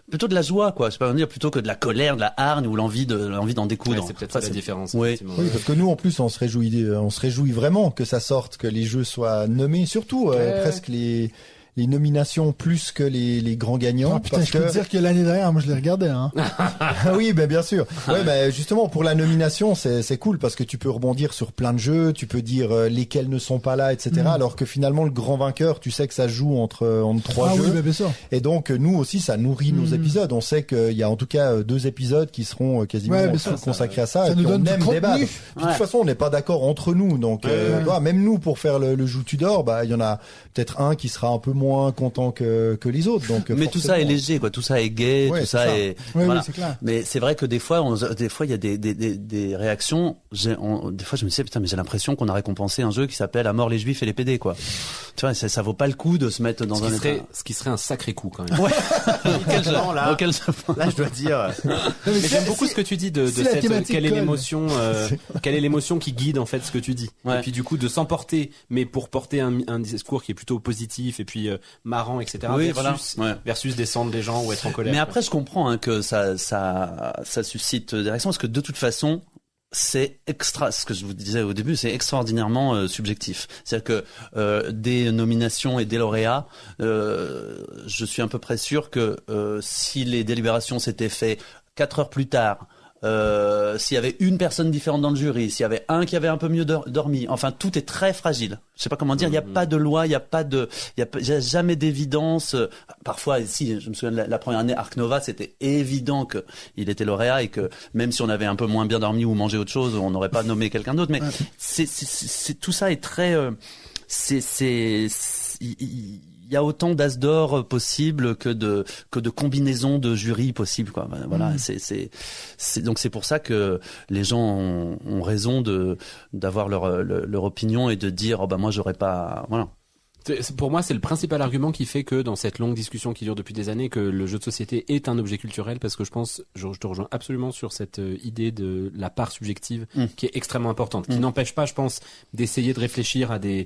plutôt de la joie, quoi. Je sais pas comment dire, plutôt que de la colère, de la hargne ou l'envie d'en découdre.
Ouais, c'est peut-être ça la différence.
Oui, parce que nous, en plus, on se réjouit vraiment que ça sorte, que les jeux soient nommés, surtout presque les nominations plus que les grands gagnants.
Putain, je peux te dire que l'année dernière, moi je les regardais. Hein.
Oui, ben bien sûr. Ouais, ben justement pour la nomination, c'est cool parce que tu peux rebondir sur plein de jeux, tu peux dire lesquels ne sont pas là, etc. Alors que finalement le grand vainqueur, tu sais que ça joue entre trois jeux.
Oui, ben bien sûr.
Et donc nous aussi, ça nourrit nos épisodes. On sait qu'il y a en tout cas 2 épisodes qui seront quasiment consacrés à ça.
Ça
et
nous
puis
donne
on aime débattre.
De
toute façon, on n'est pas d'accord entre nous, donc même nous pour faire le Joue tu dors, bah il y en a peut-être un qui sera un peu moins content que les autres. Donc,
mais tout ça est léger, quoi. Tout ça est gai, tout ça est.
Voilà. Oui, c'est clair.
Mais c'est vrai que des fois, il y a des réactions. Des fois, je me dis putain, mais j'ai l'impression qu'on a récompensé un jeu qui s'appelle À mort les Juifs et les PD, quoi. Tu vois, ça vaut pas le coup de se mettre dans
ce qui serait un sacré coup quand même.
Ouais.
Là, je dois dire. Mais j'aime beaucoup ce que tu dis de cette quelle est l'émotion, quelle est l'émotion qui guide en fait ce que tu dis. Et puis du coup de s'emporter, mais pour porter un discours qui est plutôt positif et puis marrant, etc.
Oui,
versus descendre les gens ou être en colère.
Mais après, je comprends que ça suscite des réactions parce que de toute façon, c'est ce que je vous disais au début, c'est extraordinairement subjectif. C'est-à-dire que des nominations et des lauréats, je suis à peu près sûr que si les délibérations s'étaient faites 4 heures plus tard, s'il y avait une personne différente dans le jury, s'il y avait un qui avait un peu mieux dormi, enfin tout est très fragile. Je sais pas comment dire, il y a pas de loi, il y a jamais d'évidence. Parfois, si je me souviens de la première année Arc Nova, c'était évident que il était lauréat et que même si on avait un peu moins bien dormi ou mangé autre chose, on n'aurait pas nommé quelqu'un d'autre. Mais c'est tout ça est très il y a autant d'as d'or possible que de combinaisons de jurys possibles, quoi. Voilà, donc c'est pour ça que les gens ont raison d'avoir leur opinion et de dire moi j'aurais pas, voilà.
Pour moi, c'est le principal argument qui fait que dans cette longue discussion qui dure depuis des années, que le jeu de société est un objet culturel, parce que je te rejoins absolument sur cette idée de la part subjective qui est extrêmement importante, qui n'empêche pas, je pense, d'essayer de réfléchir à des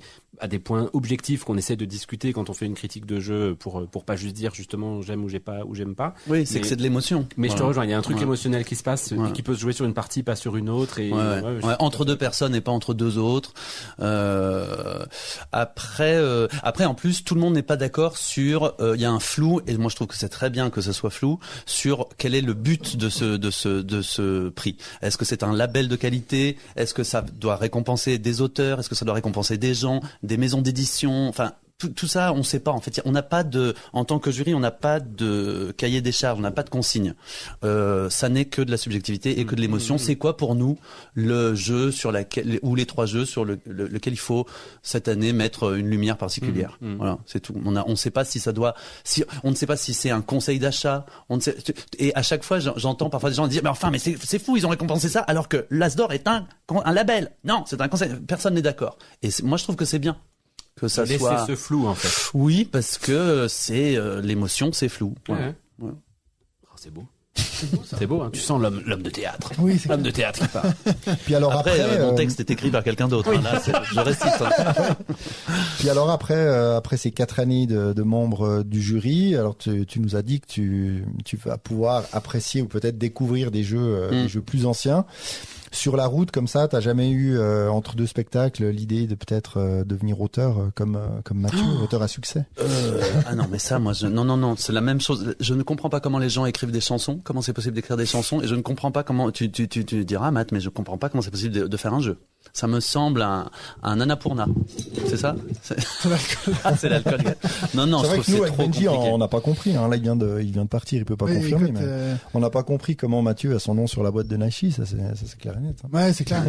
points objectifs qu'on essaie de discuter quand on fait une critique de jeu pour pas juste dire justement j'aime ou j'aime pas.
Oui, c'est que c'est de l'émotion.
Mais je te rejoins, il y a un truc émotionnel qui se passe et qui peut se jouer sur une partie, pas sur une autre. Et
entre deux personnes et pas entre deux autres. Après, en plus, tout le monde n'est pas d'accord sur. Il y a un flou, et moi je trouve que c'est très bien que ce soit flou sur quel est le but de ce prix. Est-ce que c'est un label de qualité? Est-ce que ça doit récompenser des auteurs? Est-ce que ça doit récompenser des gens, des maisons d'édition? Enfin. Tout ça, on sait pas. En fait, on n'a pas en tant que jury, on n'a pas de cahier des charges, on n'a pas de consigne. Ça n'est que de la subjectivité et que de l'émotion. C'est quoi pour nous le jeu ou les 3 jeux sur lequel il faut cette année mettre une lumière particulière. Voilà, c'est tout. On ne sait pas si on ne sait pas si c'est un conseil d'achat. Et à chaque fois, j'entends parfois des gens dire mais c'est fou, ils ont récompensé ça alors que l'As d'or est un label. Non, c'est un conseil. Personne n'est d'accord. Et moi, je trouve que c'est bien. Que ça
laisser
soit
ce flou en fait.
Oui, parce que c'est l'émotion, c'est flou.
Ouais. Oh, c'est beau. C'est beau, hein. Tu sens l'homme de théâtre.
Oui, c'est
l'homme de théâtre qui parle.
Puis alors après
mon texte est écrit par quelqu'un d'autre. Là, je récite.
Puis alors après ces 4 années de membres du jury, alors tu nous as dit que tu vas pouvoir apprécier ou peut-être découvrir des jeux plus anciens. Sur la route, comme ça, t'as jamais eu entre 2 spectacles l'idée de peut-être devenir auteur comme Mathieu, auteur à succès?
Ah non, mais ça, moi, non, c'est la même chose. Je ne comprends pas comment les gens écrivent des chansons, comment c'est possible d'écrire des chansons, et je ne comprends pas comment tu diras, Matt, mais je comprends pas comment c'est possible de faire un jeu. Ça me semble un annapurna. C'est ça? C'est l'alcool. Non,
c'est
je
vrai
trouve
que nous,
c'est
avec
trop
Benji,
compliqué.
on n'a pas compris. Hein. Là, il vient de partir, il peut pas confirmer.
Écoute,
mais on n'a pas compris comment Mathieu a son nom sur la boîte de Naichi. Ça c'est clair et net. Hein.
Ouais, c'est clair.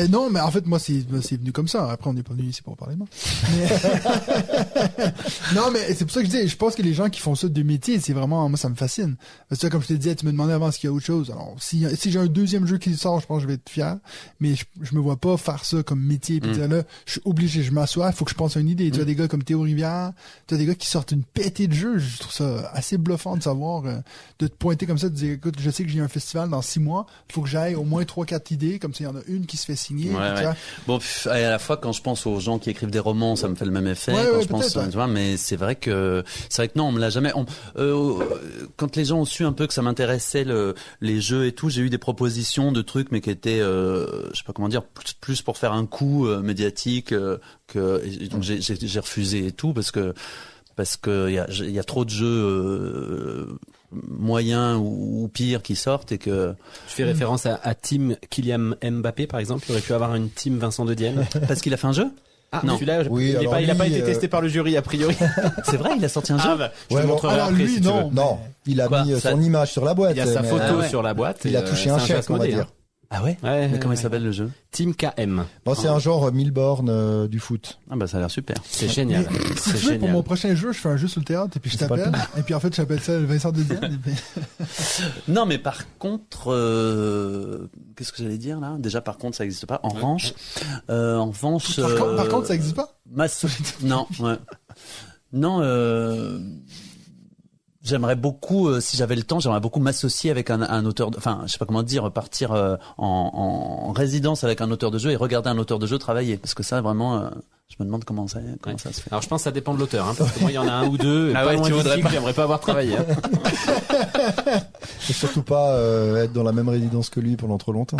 Non, mais en fait, moi, c'est venu comme ça. Après, on n'est pas venu ici pour parler de moi. Non, mais c'est pour ça que je dis, je pense que les gens qui font ça de métier, c'est vraiment, moi, ça me fascine. Parce que comme je te disais, tu me demandais avant s'il y a autre chose. Alors, si j'ai un deuxième jeu qui sort, je pense que je vais être fier. Mais je me vois pas faire ça comme métier. Puis dire là, je suis obligé, je m'assois, il faut que je pense à une idée. Tu as des gars comme Théo Rivière, tu as des gars qui sortent une pétée de jeux. Je trouve ça assez bluffant de savoir, de te pointer comme ça, de dire, écoute, je sais que j'ai un festival dans 6 mois, il faut que j'aille au moins 3-4 idées, comme ça, il y en a une qui se fait signer.
Ouais. Bon, à la fois, quand je pense aux gens qui écrivent des romans, ça me fait le même effet.
Ouais,
quand je pense, tu vois, mais c'est vrai que non, on me l'a jamais. Quand les gens ont su un peu que ça m'intéressait les jeux et tout, j'ai eu des propositions de trucs, mais qui étaient, je sais pas comment dire, plus pour faire un coup médiatique et donc j'ai refusé et tout parce que il y a trop de jeux moyens ou pires qui sortent et que
tu fais référence à Team Kylian Mbappé par exemple, il aurait pu avoir une Team Vincent de Dienne
parce qu'il a fait un jeu.
Ah
non.
Celui-là,
oui,
il a pas été testé par le jury a priori.
C'est vrai, il a sorti un jeu.
Je te montrerai
alors
après
lui,
si
non.
tu veux.
Non, il a mis son image sur la boîte.
Il y a sa photo sur la boîte.
Il a touché un chèque, on va dire.
Ah ouais. Mais comment il s'appelle le jeu?
Team KM.
Bon, c'est un genre Milborn du foot.
Ah bah ça a l'air super.
C'est génial.
Si tu veux, pour mon prochain jeu, je fais un jeu sur le théâtre et puis je t'appelle. Et puis en fait, j'appelle ça Vincent de Dienne.
Non, mais par contre, qu'est-ce que j'allais dire là? Déjà, par contre, ça n'existe pas. En revanche,
Par contre, ça n'existe pas?
Non, ouais. Non. J'aimerais beaucoup, si j'avais le temps, j'aimerais beaucoup m'associer avec un auteur, enfin, je sais pas comment dire, partir en résidence avec un auteur de jeu et regarder un auteur de jeu travailler, parce que ça, vraiment, Je me demande comment ça se fait.
Alors je pense que ça dépend de l'auteur, hein, parce que moi il y en a un ou deux,
Ah
pas
ouais,
loin
tu
d'ici,
voudrais
que
pas.
j'aimerais pas avoir travaillé. Hein.
Et surtout pas être dans la même résidence que lui pendant trop longtemps.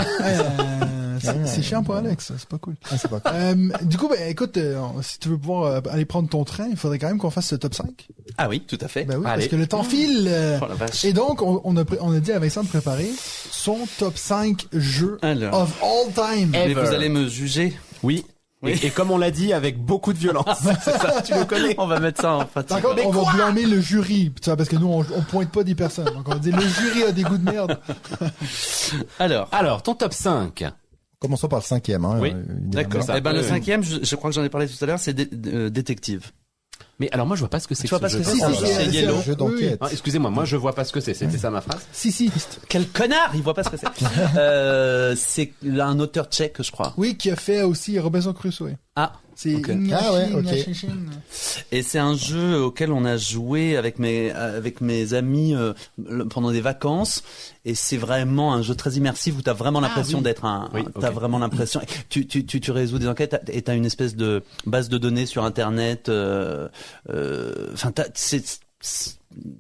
C'est chiant pour Alex, ça, c'est pas cool.
Ah, c'est pas cool.
Du coup, écoute, si tu veux pouvoir aller prendre ton train, il faudrait quand même qu'on fasse ce top 5.
Ah oui, tout à fait.
Ben oui,
Allez.
parce que le temps file.
Oh la vache.
Et donc, on a dit à Vincent de préparer son top 5 jeux
Alors.
of all time.
Mais
Ever.
vous allez me juger.
Oui.
Oui.
Et comme on l'a dit, avec beaucoup de violence. C'est ça, tu le connais.
On va mettre ça en pratique.
Par contre, on va blâmer le jury, tu vois, parce que nous, on pointe pas des personnes. Donc, on va dire, le jury a des goûts de merde.
Alors, ton top 5.
Commençons par le 5e. Hein,
Oui.
évidemment.
D'accord.
ça.
Eh ben, le
Oui.
5e, je crois que j'en ai parlé tout à l'heure, c'est détective.
Mais alors moi je vois pas ce que c'est.
Tu vois pas ce que c'est,
Oh là
c'est
là,
Yellow.
un jeu d'enquête.
Ah, excusez-moi, moi je vois pas ce que c'est. C'était ça ma phrase.
Si.
Quel connard, il voit pas ce que c'est. C'est un auteur tchèque, je crois.
Oui, qui a fait aussi Robinson Crusoe.
Ah.
C'est
Ok.
Ah ouais, ok.
Et c'est un jeu auquel on a joué avec mes amis pendant des vacances. Et c'est vraiment un jeu très immersif où t'as vraiment l'impression
oui.
d'être un.
Oui,
T'as
ok.
vraiment l'impression. Tu résous des enquêtes et t'as une espèce de base de données sur Internet. Enfin, c'est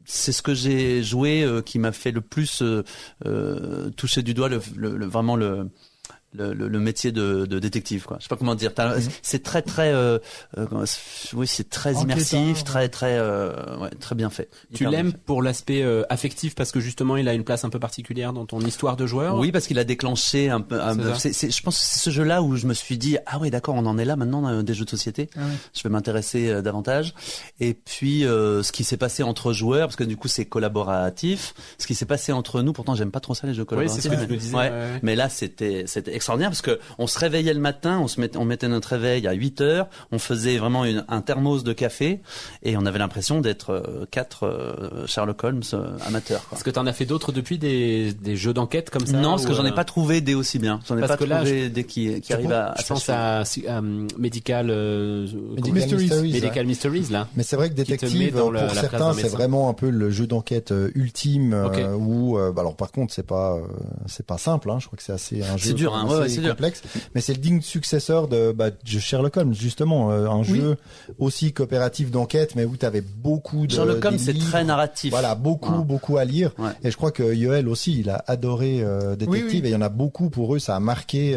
ce que j'ai joué qui m'a fait le plus toucher du doigt vraiment le métier de détective, quoi. Je sais pas comment dire. C'est très oui, c'est très
Enquêtant,
immersif,
ouais.
très bien fait.
Tu
Hyper bien
l'aimes
fait.
pour l'aspect affectif parce que justement il a une place un peu particulière dans ton histoire de joueur.
Oui, parce qu'il a déclenché un peu. Je pense que c'est ce jeu-là où je me suis dit ah ouais d'accord, on en est là maintenant dans des jeux de société.
Ah ouais.
Je vais m'intéresser davantage. Et puis ce qui s'est passé entre joueurs, parce que du coup c'est collaboratif. Ce qui s'est passé entre nous, pourtant j'aime pas trop ça les jeux
Oui,
collaboratifs.
c'est ce que tu nous disais.
Ouais.
ouais.
Mais là, c'était extraordinaire parce que on se réveillait le matin, on mettait notre réveil à 8 heures, on faisait vraiment un thermos de café et on avait l'impression d'être 4 Sherlock Holmes amateurs, quoi.
Est-ce que t'en as fait d'autres depuis des jeux d'enquête comme ça?
Non, parce que
ou,
j'en ai pas trouvé des aussi bien. J'en ai
parce
pas
que là,
trouvé des qui arrivent à
Je pense
s'achever.
à Medical
Mysteries.
Medical Mysteries là.
Mais c'est vrai que
Qui te met
détective,
dans
pour
la place
certains,
d'un
c'est
médecin.
vraiment un peu le jeu d'enquête ultime,
Ok.
où, alors par contre, c'est pas simple, hein. Je crois que c'est un jeu
C'est dur,
quand
hein.
même
Ouais,
assez
c'est dur.
complexe. Mais c'est le digne successeur de Sherlock Holmes, justement, un
Oui.
jeu aussi coopératif d'enquête, mais où tu avais beaucoup de
Sherlock Holmes,
des
c'est
livres.
très narratif.
Voilà, beaucoup à lire.
Ouais.
Et je crois que Yoel aussi, il a adoré Détective,
Oui.
et il y en a beaucoup pour eux. Ça a marqué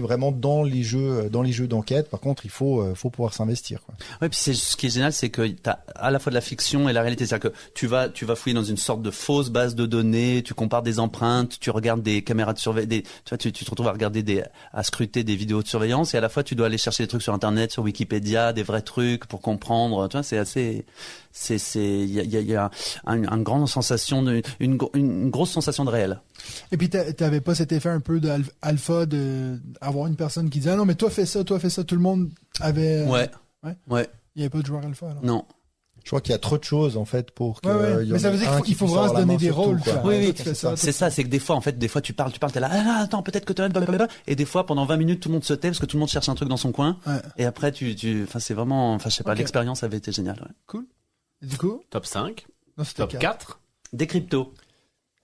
vraiment dans les jeux d'enquête. Par contre, il faut pouvoir s'investir, quoi.
Ouais, puis ce qui est génial, c'est que t'as à la fois de la fiction et la réalité. C'est-à-dire que tu vas fouiller dans une sorte de fausse base de données, tu compares des empreintes, tu regardes des caméras de surveillance, tu te retrouves à regarder à scruter des vidéos de surveillance, et à la fois tu dois aller chercher des trucs sur Internet, sur Wikipédia, des vrais trucs pour comprendre. Tu vois, c'est assez, il y a une grande sensation une grosse sensation de réel.
Et puis, t'avais pas cet effet un peu d'alpha de avoir une personne qui disait, ah non, mais toi fais ça, tout le monde avait,
Ouais.
il y avait pas de joueur alpha, alors.
Non.
Je crois qu'il y a trop de choses, en fait, pour que
Ouais.
il y en
Mais ça
ait
veut dire
un
qu'il faut
qui puisse
vraiment
avoir
se
la
donner
main
des
sur tout,
rôles,
quoi.
quoi.
Oui,
Toi, tu fais ça.
C'est ça, c'est que des fois tu parles, t'es là, ah, attends, peut-être que blablabla, et des fois pendant 20 minutes tout le monde se tait parce que tout le monde cherche un truc dans son coin,
Ouais.
et après c'est vraiment, je sais pas,
Ok.
l'expérience avait été géniale. Ouais.
Cool. Et du coup,
Top 5,
non, c'était
top
4.
4.
Des cryptos.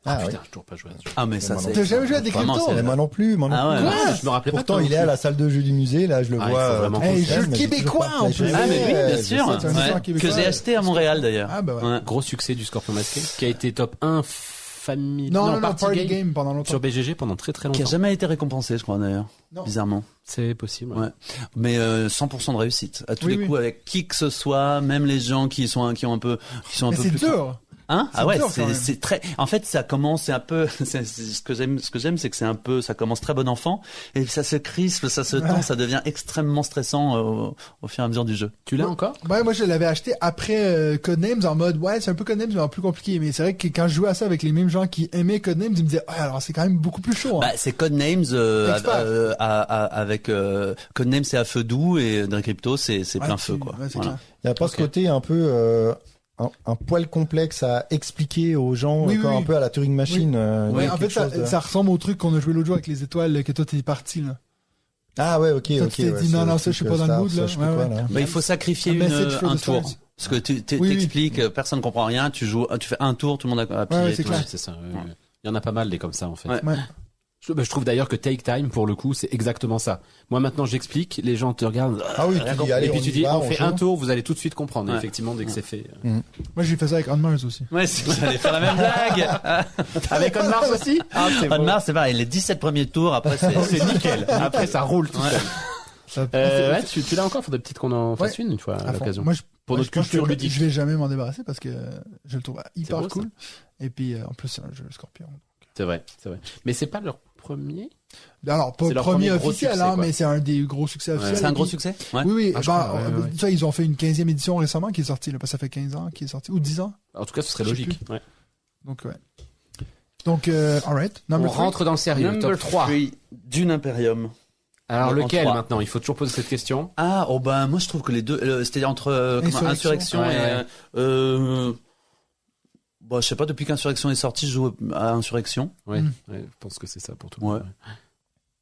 Ah,
Putain,
oui.
j'ai toujours pas joué à ce jeu.
Ah mais ça
Moi
c'est.
non
T'as jamais joué à des
Vraiment,
cryptos?
c'est-
Mais moi non plus,
Ah ouais.
Ah, je me rappelais pas.
Pourtant,
toi
il est à la salle de jeu du musée, là, je le
Ah, il
vois.
faut vraiment
Hey,
qu'on
jeu
mais j'ai toujours
québécois,
pas
en
fait.
plus.
Ah mais oui,
Ouais,
bien
je
sûr,
sais,
c'est un jeu
ouais,
québécois.
que j'ai acheté à Montréal d'ailleurs.
Ah, bah ouais.
Ouais.
Gros succès du Scorpion Masqué, qui a été top 1 famille.
Non,
Party
Party
Game
Game pendant longtemps.
sur BGG pendant très
Qui a
longtemps.
jamais été récompensé, je crois d'ailleurs.
Non.
Bizarrement.
C'est possible.
Ouais. Mais 100% de réussite. À tous
Oui,
les
oui.
coups, avec qui que ce soit, même les gens qui sont un peu
Mais c'est
plus.
dur.
Hein?
C'est
Ah ouais,
dur, quand même.
c'est très, en fait, ça commence, c'est un peu, c'est ce que j'aime, c'est que c'est un peu, ça commence très bon enfant, et ça se crispe, ça se tend, ça devient extrêmement stressant au fur et à mesure du jeu.
Tu l'as encore?
Ouais, moi je l'avais acheté après Codenames en mode ouais c'est un peu Codenames mais en plus compliqué, mais c'est vrai que quand je jouais à ça avec les mêmes gens qui aimaient Codenames ils me disaient ouais alors c'est quand même beaucoup plus chaud, hein.
Bah, c'est Codenames,
Expert.
avec, Codenames c'est à feu doux, et Decrypto c'est
Ouais,
plein feu, quoi.
ouais, c'est
Voilà.
clair.
Il n'y a pas ce côté un peu un poil complexe à expliquer aux gens,
Oui,
encore
oui.
un peu à la Turing Machine. il y
Ouais,
a
en fait
quelque chose de-
ça ressemble au truc qu'on a joué l'autre jour avec les étoiles que toi t'es parti là.
Ah ouais, ok,
Toi,
ok.
tu t'es
ouais,
dit,
c'est
non,
le
ça, je suis
truc,
pas dans le
Star,
mood,
ça,
là.
je sais
Ouais,
pas quoi,
ouais.
là.
Bah, il faut sacrifier
A message for
un
the
tour.
stars.
Parce que tu
Oui, oui.
t'expliques, personne comprend rien, tu fais un tour, tout le monde a appuyé.
Ouais, c'est
tout.
clair.
Ouais, c'est ça. Il y en a pas mal des comme ça en fait.
Ouais.
Ouais.
Je trouve d'ailleurs que Take Time, pour le coup, c'est exactement ça. Moi, maintenant, j'explique, les gens te regardent.
Ah oui, tu dis, allez,
et puis tu dis, on fait
joue.
un tour, vous allez tout de suite comprendre. Et
Ouais.
effectivement, dès que c'est fait.
Moi, j'ai fait ça avec On Mars aussi.
Ouais, j'allais faire la même blague.
Avec On Mars aussi? Ah, c'est
On
bon.
Mars, c'est pareil, les 17 premiers tours, après c'est
C'est nickel. Après, ça roule tout
Ouais.
seul.
Ça-
Ouais, tu l'as encore? Faudrait peut-être qu'on en fasse
Ouais.
une fois à
à fond.
l'occasion.
Moi,
Pour notre
je pense
culture
que
ludique.
Je vais jamais m'en débarrasser parce que je le trouve hyper
beau, ça.
cool. Et puis, en plus, c'est un jeu Scorpion.
C'est vrai, c'est vrai. Mais c'est pas leur premier?
Alors, pas
C'est
le
leur
premier
premier gros
officiel,
succès,
hein,
quoi.
mais c'est un des gros succès officiels.
c'est un
Et
gros
puis-
succès. Ouais.
Oui, oui.
Ah, je
Ben,
crois, ouais.
ça, ils ont fait une 15e édition récemment qui est sortie, là, parce que ça fait 15 ans qui est sorti, ou 10 ans.
En tout cas, ce serait
Je sais
logique. Ouais.
Donc, ouais. Donc, alright.
On
Number 3.
rentre dans le sérieux.
Number
Top 3.
3 Dune Imperium.
Alors,
En
lequel
3.
maintenant? Il faut toujours poser cette question.
Ah, oh ben moi je trouve que les deux, c'est-à-dire entre
Insurrection.
Insurrection
Ouais,
et bon, je sais pas, depuis qu'Insurrection est sorti, je joue à Insurrection.
Ouais,
Mm.
ouais, je pense que c'est ça pour tout le monde.
Ouais.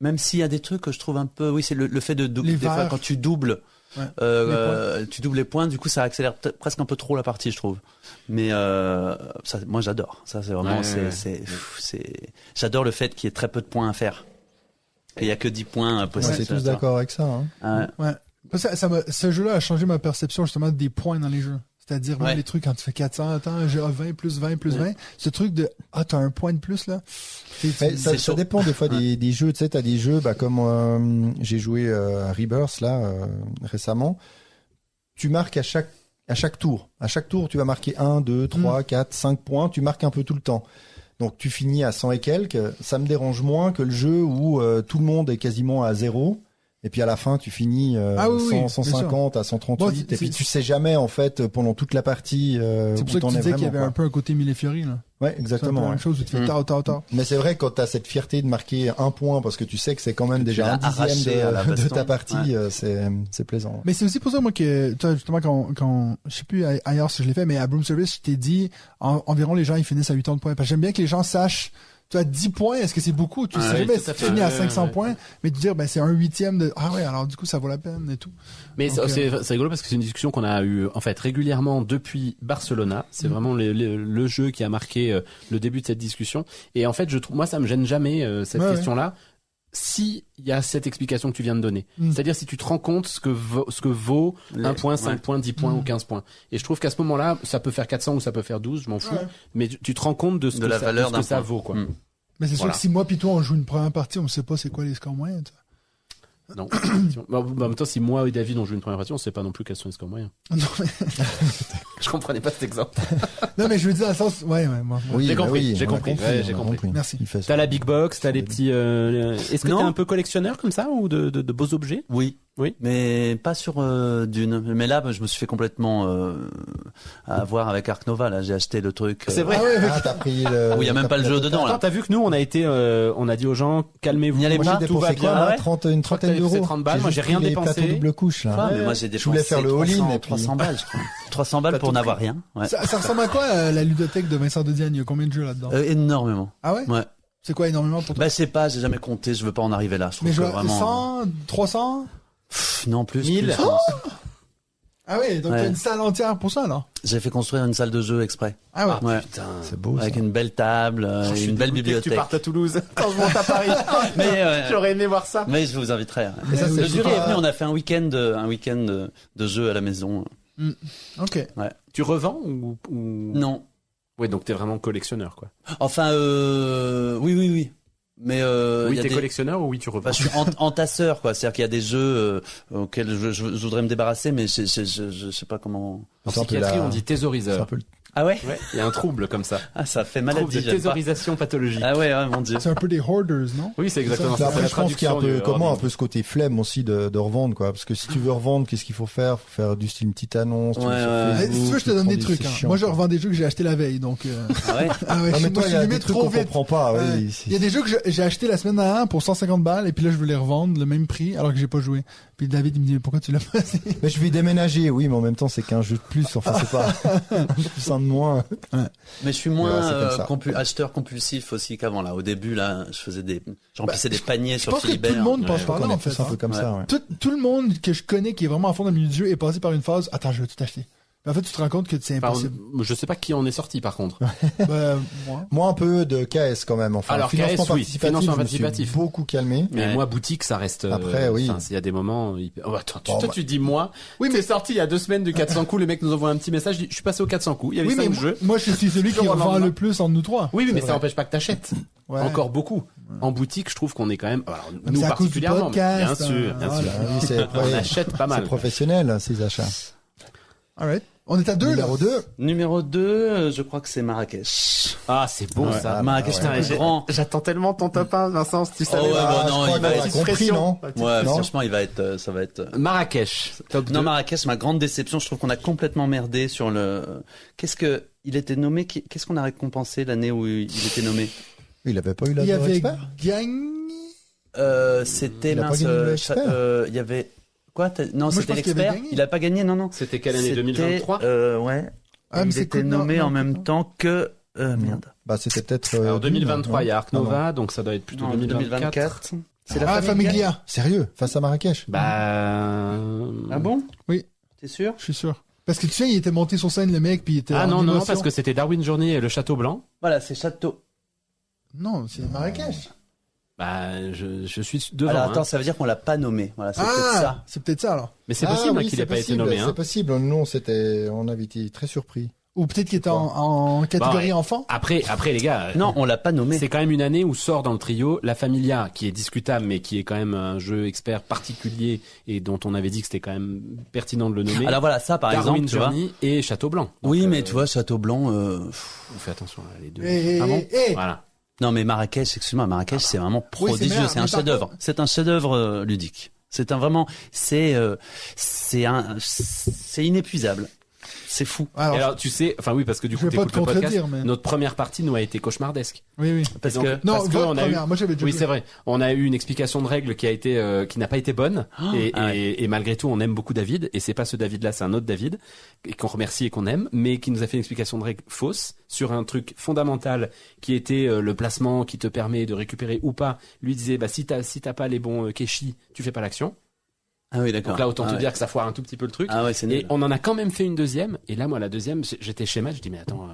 Même s'il y a des trucs que je trouve un peu, oui, c'est le fait de doubler.
Les
Des fois,
verts.
quand tu doubles,
Ouais.
tu doubles les points, du coup, ça accélère presque un peu trop la partie, je trouve. Mais ça, moi, j'adore. Ça, c'est vraiment,
Ouais,
j'adore le fait qu'il y ait très peu de points à faire. Il y a que 10 points
On
possibles.
est tous d'accord avec ça. Hein.
Ah,
Ouais. Parce que ce jeu-là a changé ma perception, justement, des points dans les jeux. C'est-à-dire, même
Ouais.
les trucs, quand tu fais 400, attends, j'ai 20 plus 20 plus 20. Ce truc de, t'as un point de plus, là.
Mais ça
chaud.
dépend des fois des jeux. Tu sais, t'as des jeux, comme j'ai joué à Rebirth là récemment. Tu marques à chaque tour. À chaque tour, tu vas marquer 1, 2, 3, 4, 5 points. Tu marques un peu tout le temps. Donc tu finis à 100 et quelques. Ça me dérange moins que le jeu où tout le monde est quasiment à 0. Et puis à la fin, tu finis
Ah oui,
100,
oui,
150 à 138.
Bon,
et puis tu sais jamais en fait pendant toute la partie
C'est
où
pour ça que
t'en
tu
es
disais qu'il y
vraiment.
avait un peu un côté Millefiori, là.
Ouais,
C'est un peu
exactement.
la
ouais.
même chose où tu fais tard.
Mais c'est vrai quand t'as cette fierté de marquer un point parce que tu sais que c'est quand même
tu
déjà
l'as
un dixième
arraché à la
de
baston.
ta partie,
Ouais.
c'est plaisant.
Mais c'est aussi pour ça, moi, que, toi, justement, quand, je sais plus ailleurs si je l'ai fait, mais à Broom Service, je t'ai dit, environ les gens, ils finissent à 80 points. Parce que j'aime bien que les gens sachent, tu as 10 points, est-ce que c'est beaucoup? Tu sais
oui,
jamais
tout
si
à
tu
fait.
finis à
Ouais,
500
ouais.
points, mais te dire, ben, c'est un huitième de, ah ouais, alors du coup, ça vaut la peine et tout.
Mais
Donc,
c'est rigolo parce que c'est une discussion qu'on a eu en fait régulièrement depuis Barcelona. C'est vraiment le jeu qui a marqué le début de cette discussion. Et en fait, je trouve, moi, ça me gêne jamais cette
Ouais,
question-là. Si il y a cette explication que tu viens de donner,
Mm.
c'est-à-dire si tu te rends compte ce que vaut 1 point, 5
ouais.
points, 10 points ou 15 points. Et je trouve qu'à ce moment-là, ça peut faire 400 ou ça peut faire 12, je m'en fous.
Ouais.
Mais tu te rends compte de ce
De
que
la
ça,
valeur
de ce que
d'un
ça
point.
vaut, quoi.
Mm.
Mais c'est sûr
Voilà.
que si moi pis toi, on joue une première partie, on sait pas c'est quoi les scores moyens, tu
Non. Bah, en même temps, si moi et David on joue une première partie, on sait pas non plus quels sont les scores moyens.
vois. Non, mais,
Je comprenais pas cet exemple.
non, mais je veux dire, dans le sens, ouais, moi.
Oui,
J'ai
bah
compris,
oui,
j'ai
on a
compris, ouais, j'ai
on a
compris.
Merci.
Il fait ça.
T'as la big box, t'as les petits. Est-ce que
Non.
t'es un peu collectionneur comme ça ou de beaux objets?
Oui.
Oui.
Mais pas sur Dune. Mais là, je me suis fait complètement avoir avec Ark Nova. Là, j'ai acheté le truc.
C'est vrai.
Ah ouais,
Ah, t'as pris le.
Où il y a même
t'as
pas le
pris
jeu
la
dedans,
totale.
là.
Attends, t'as vu que nous on a été, on a dit aux gens calmez-vous.
N'y allez
Moi,
pas,
j'ai
tout va
dépensé
bien.
quoi, moi,
ouais.
30, une trentaine
t'avais fait
d'euros.
30 balles,
J'ai
moi,
juste
j'ai rien
pris les
dépensé.
plateaux double couche, là.
Ah, mais
Ouais.
moi, j'ai
Je voulais
dépensé
faire le all-in,
300,
et puis-
300 balles, je crois. 300 balles
T'as
pour
tout
n'avoir rien. Ouais.
Ça ressemble à quoi, la ludothèque de Vincent de Diane? Il y a combien de jeux là-dedans?
Énormément.
Ah ouais?
Ouais.
C'est quoi énormément pour toi?
Bah, je sais pas, j'ai jamais compté, je veux pas en arriver là. Je trouve
Mais
que
je vois
vraiment.
100, 300?
Non, plus.
1000.
plus, je pense.
Ah ouais, donc
Ouais.
t'as une salle entière pour ça, alors?
J'ai fait construire une salle de jeu exprès.
Ah ouais.
Ouais.
Putain.
C'est beau, ça.
Avec une belle table,
Je suis
une belle
dégoûté que
bibliothèque.
tu partes à Toulouse quand je monte à Paris.
Mais,
J'aurais aimé voir ça.
mais je vous inviterai. hein.
Et ça,
oui,
c'est
Le jury
pas-
est venu, on a fait un week-end de jeu à la maison.
Ok.
Tu revends ou...
Non.
Ouais, donc t'es vraiment collectionneur, quoi.
Enfin, oui. Mais
Oui,
il y a
t'es
des-
collectionneur ou oui, tu revends.
Bah, je suis entasseur, quoi. C'est-à-dire qu'il y a des jeux auxquels je voudrais me débarrasser, mais je sais pas comment.
En
C'est un peu
psychiatrie,
la-
on dit
c'est un
thésauriseur.
peu le-
Ah ouais.
Ouais, il y a un trouble comme ça.
Ah, ça fait
Trouble
maladie.
de
j'aime pas.
thésaurisation pathologique.
Ah ouais, mon dieu.
C'est un peu des hoarders, non?
Oui, c'est exactement ça.
Après,
C'est la
je pense qu'il y a un
traduction
peu,
du
comment, un
hoarding.
peu ce côté flemme aussi de revendre, quoi. Parce que si tu veux revendre, qu'est-ce qu'il faut faire? Faut faire du style une petite annonce. tu
Ouais,
mets sur
ouais.
Facebook,
Si tu veux, je te
tu
donne
prends
des trucs,
c'est
hein.
chiant,
Moi, je
quoi.
revends des jeux que j'ai achetés la veille, donc,
Ah ouais.
ah ouais,
Non, mais toi,
je
il y a des
limite
trucs
trop
qu'on
vite.
comprend pas,
Ouais.
oui.
Il y a des jeux que j'ai acheté la semaine dernière pour 150 balles, et puis là, je veux les revendre le même prix, alors que j'ai pas joué. Puis David, il me dit, mais pourquoi tu l'as pas?
Mais je vais déménager, oui, mais en même temps, c'est qu'un jeu de plus. Enfin, c'est pas plus un de moins.
Mais je suis
Ouais,
moins
c'est comme ça.
acheteur compulsif aussi qu'avant là. Au début là, j'emplissais des paniers
Je
sur
pense que
Philibert.
tout le monde passe
Ouais,
par là,
On est
en fait.
tous un peu
hein.
comme ça, ouais.
Tout le monde que je connais qui est vraiment à fond dans le milieu du jeu est passé par une phase, attends, je veux tout acheter. Mais en fait, tu te rends compte que c'est impossible.
Je sais pas qui en est sorti par contre.
Moi.
Moi, un peu de KS quand même. Enfin,
Alors,
financement
KS, oui.
participatif,
Financement
je me suis
participatif.
beaucoup calmé.
Mais moi, boutique, ça reste.
Après, oui.
Il y a des moments. Attends,
Bon,
toi, tu dis moi. Oui, mais sorti il y a 2 semaines du 400 coups. Le mec nous envoie un petit message. Je suis passé au 400 coups. Il y avait
Oui, mais
5 jeux.
moi, je suis celui qui
Jour au
revend
lendemain.
le plus entre nous trois.
Oui, mais
C'est
ça
vrai.
n'empêche pas que t'achètes.
Ouais.
Encore beaucoup. En boutique, je trouve qu'on est quand même. Alors,
Mais
nous
c'est à cause du
particulièrement.
podcast,
bien sûr, bien
voilà.
sûr.
Ah oui, c'est
On achète pas
c'est
mal.
professionnel, ces achats.
Alright. On est à 2, là.
Numéro 2.
Numéro 2, je crois que c'est Marrakech.
Ah, c'est bon
Ouais.
ça.
Ah,
Marrakech,
bah,
c'est un grand.
J'attends tellement ton top 1, Vincent, si tu
savais. Ouais, bah, non,
je crois
il va
qu'on
être
a
petite
compris,
pression.
non?
Ouais,
Non.
franchement, ça va être.
Marrakech, top 2.
Non, Marrakech, ma grande déception, je trouve qu'on a complètement merdé sur le. Il était nommé, qu'est-ce qu'on a récompensé l'année où il était nommé?
Il avait pas eu la
Il y avait
expert?
gagné.
C'était
Il a pas
mince,
gagné le expert
il y avait, quoi, non,
je
c'était
pense qu'il avait
l'expert.
gagné.
Il a pas gagné, non.
C'était quelle année,
C'était,
2023?
Ouais.
Ah, mais
Il
c'est
était
cool, non,
nommé
non,
en même
non.
temps que, merde.
Bah, c'était peut-être.
Alors
Dune,
2023, il y a Ark
non
Nova, donc ça doit être plutôt
Non,
2024.
C'est
Ah,
la
Famiglia.
Sérieux, face à Marrakech.
Bah.
Ah bon?
Oui.
T'es sûr?
Je suis sûr. Parce que tu sais, il était monté sur scène, le mec, puis il était
Ah
en
non, non,
émotion.
parce que c'était Darwin Journey et le Château Blanc.
Voilà, c'est Château.
Non, c'est Marrakech.
Bah, je suis devant.
Alors
hein.
attends, ça veut dire qu'on l'a pas nommé. Voilà, c'est peut-être ça.
C'est peut-être ça, alors.
Mais c'est
Ah
possible
oui,
qu'il
c'est
n'ait pas été
possible,
nommé.
C'est
Hein.
possible. Non, on avait été très surpris.
Ou peut-être qu'il était en catégorie
Bah ouais.
enfant.
Après, les gars.
Non, on l'a pas nommé.
C'est quand même une année où sort dans le trio La Familia, qui est discutable, mais qui est quand même un jeu expert particulier et dont on avait dit que c'était quand même pertinent de le nommer.
Alors voilà, ça par
Darwin
exemple, tu vois.
Journey et Château Blanc. Donc,
Oui, mais tu vois, Château Blanc.
on fait attention à les deux.
Eh,
Ah bon
eh.
Voilà.
Non, mais Marrakech, excuse-moi, Marrakech, c'est vraiment
Oui, c'est
prodigieux.
meilleur,
C'est un
mais par
chef-d'œuvre.
contre-
C'est un chef-d'œuvre ludique. C'est inépuisable. C'est fou.
Alors,
Et alors, tu sais, enfin oui, parce que du
je
coup,
vais pas
t'écoutes
te
le podcast.
contredire, mais.
Notre première partie nous a été cauchemardesque.
Oui, oui.
Parce
Donc,
que
Non,
parce que
votre
on a eu.
première. Moi, j'avais déjà
Oui,
vu.
c'est vrai. On a eu une explication de règle qui a été, qui n'a pas été bonne. Et malgré tout, on aime beaucoup David. Et c'est pas ce David-là, c'est un autre David et qu'on remercie et qu'on aime, mais qui nous a fait une explication de règle fausse sur un truc fondamental qui était le placement qui te permet de récupérer ou pas. Lui disait, bah si t'as pas les bons Keshi, tu fais pas l'action.
ah oui, d'accord.
Donc là, autant
Ah
te
ouais.
dire que ça foire un tout petit peu le truc.
Ah ouais, c'est
Et
nul.
on en a quand même fait une deuxième. Et là, moi, la deuxième, j'étais chez Matt, je dis mais attends,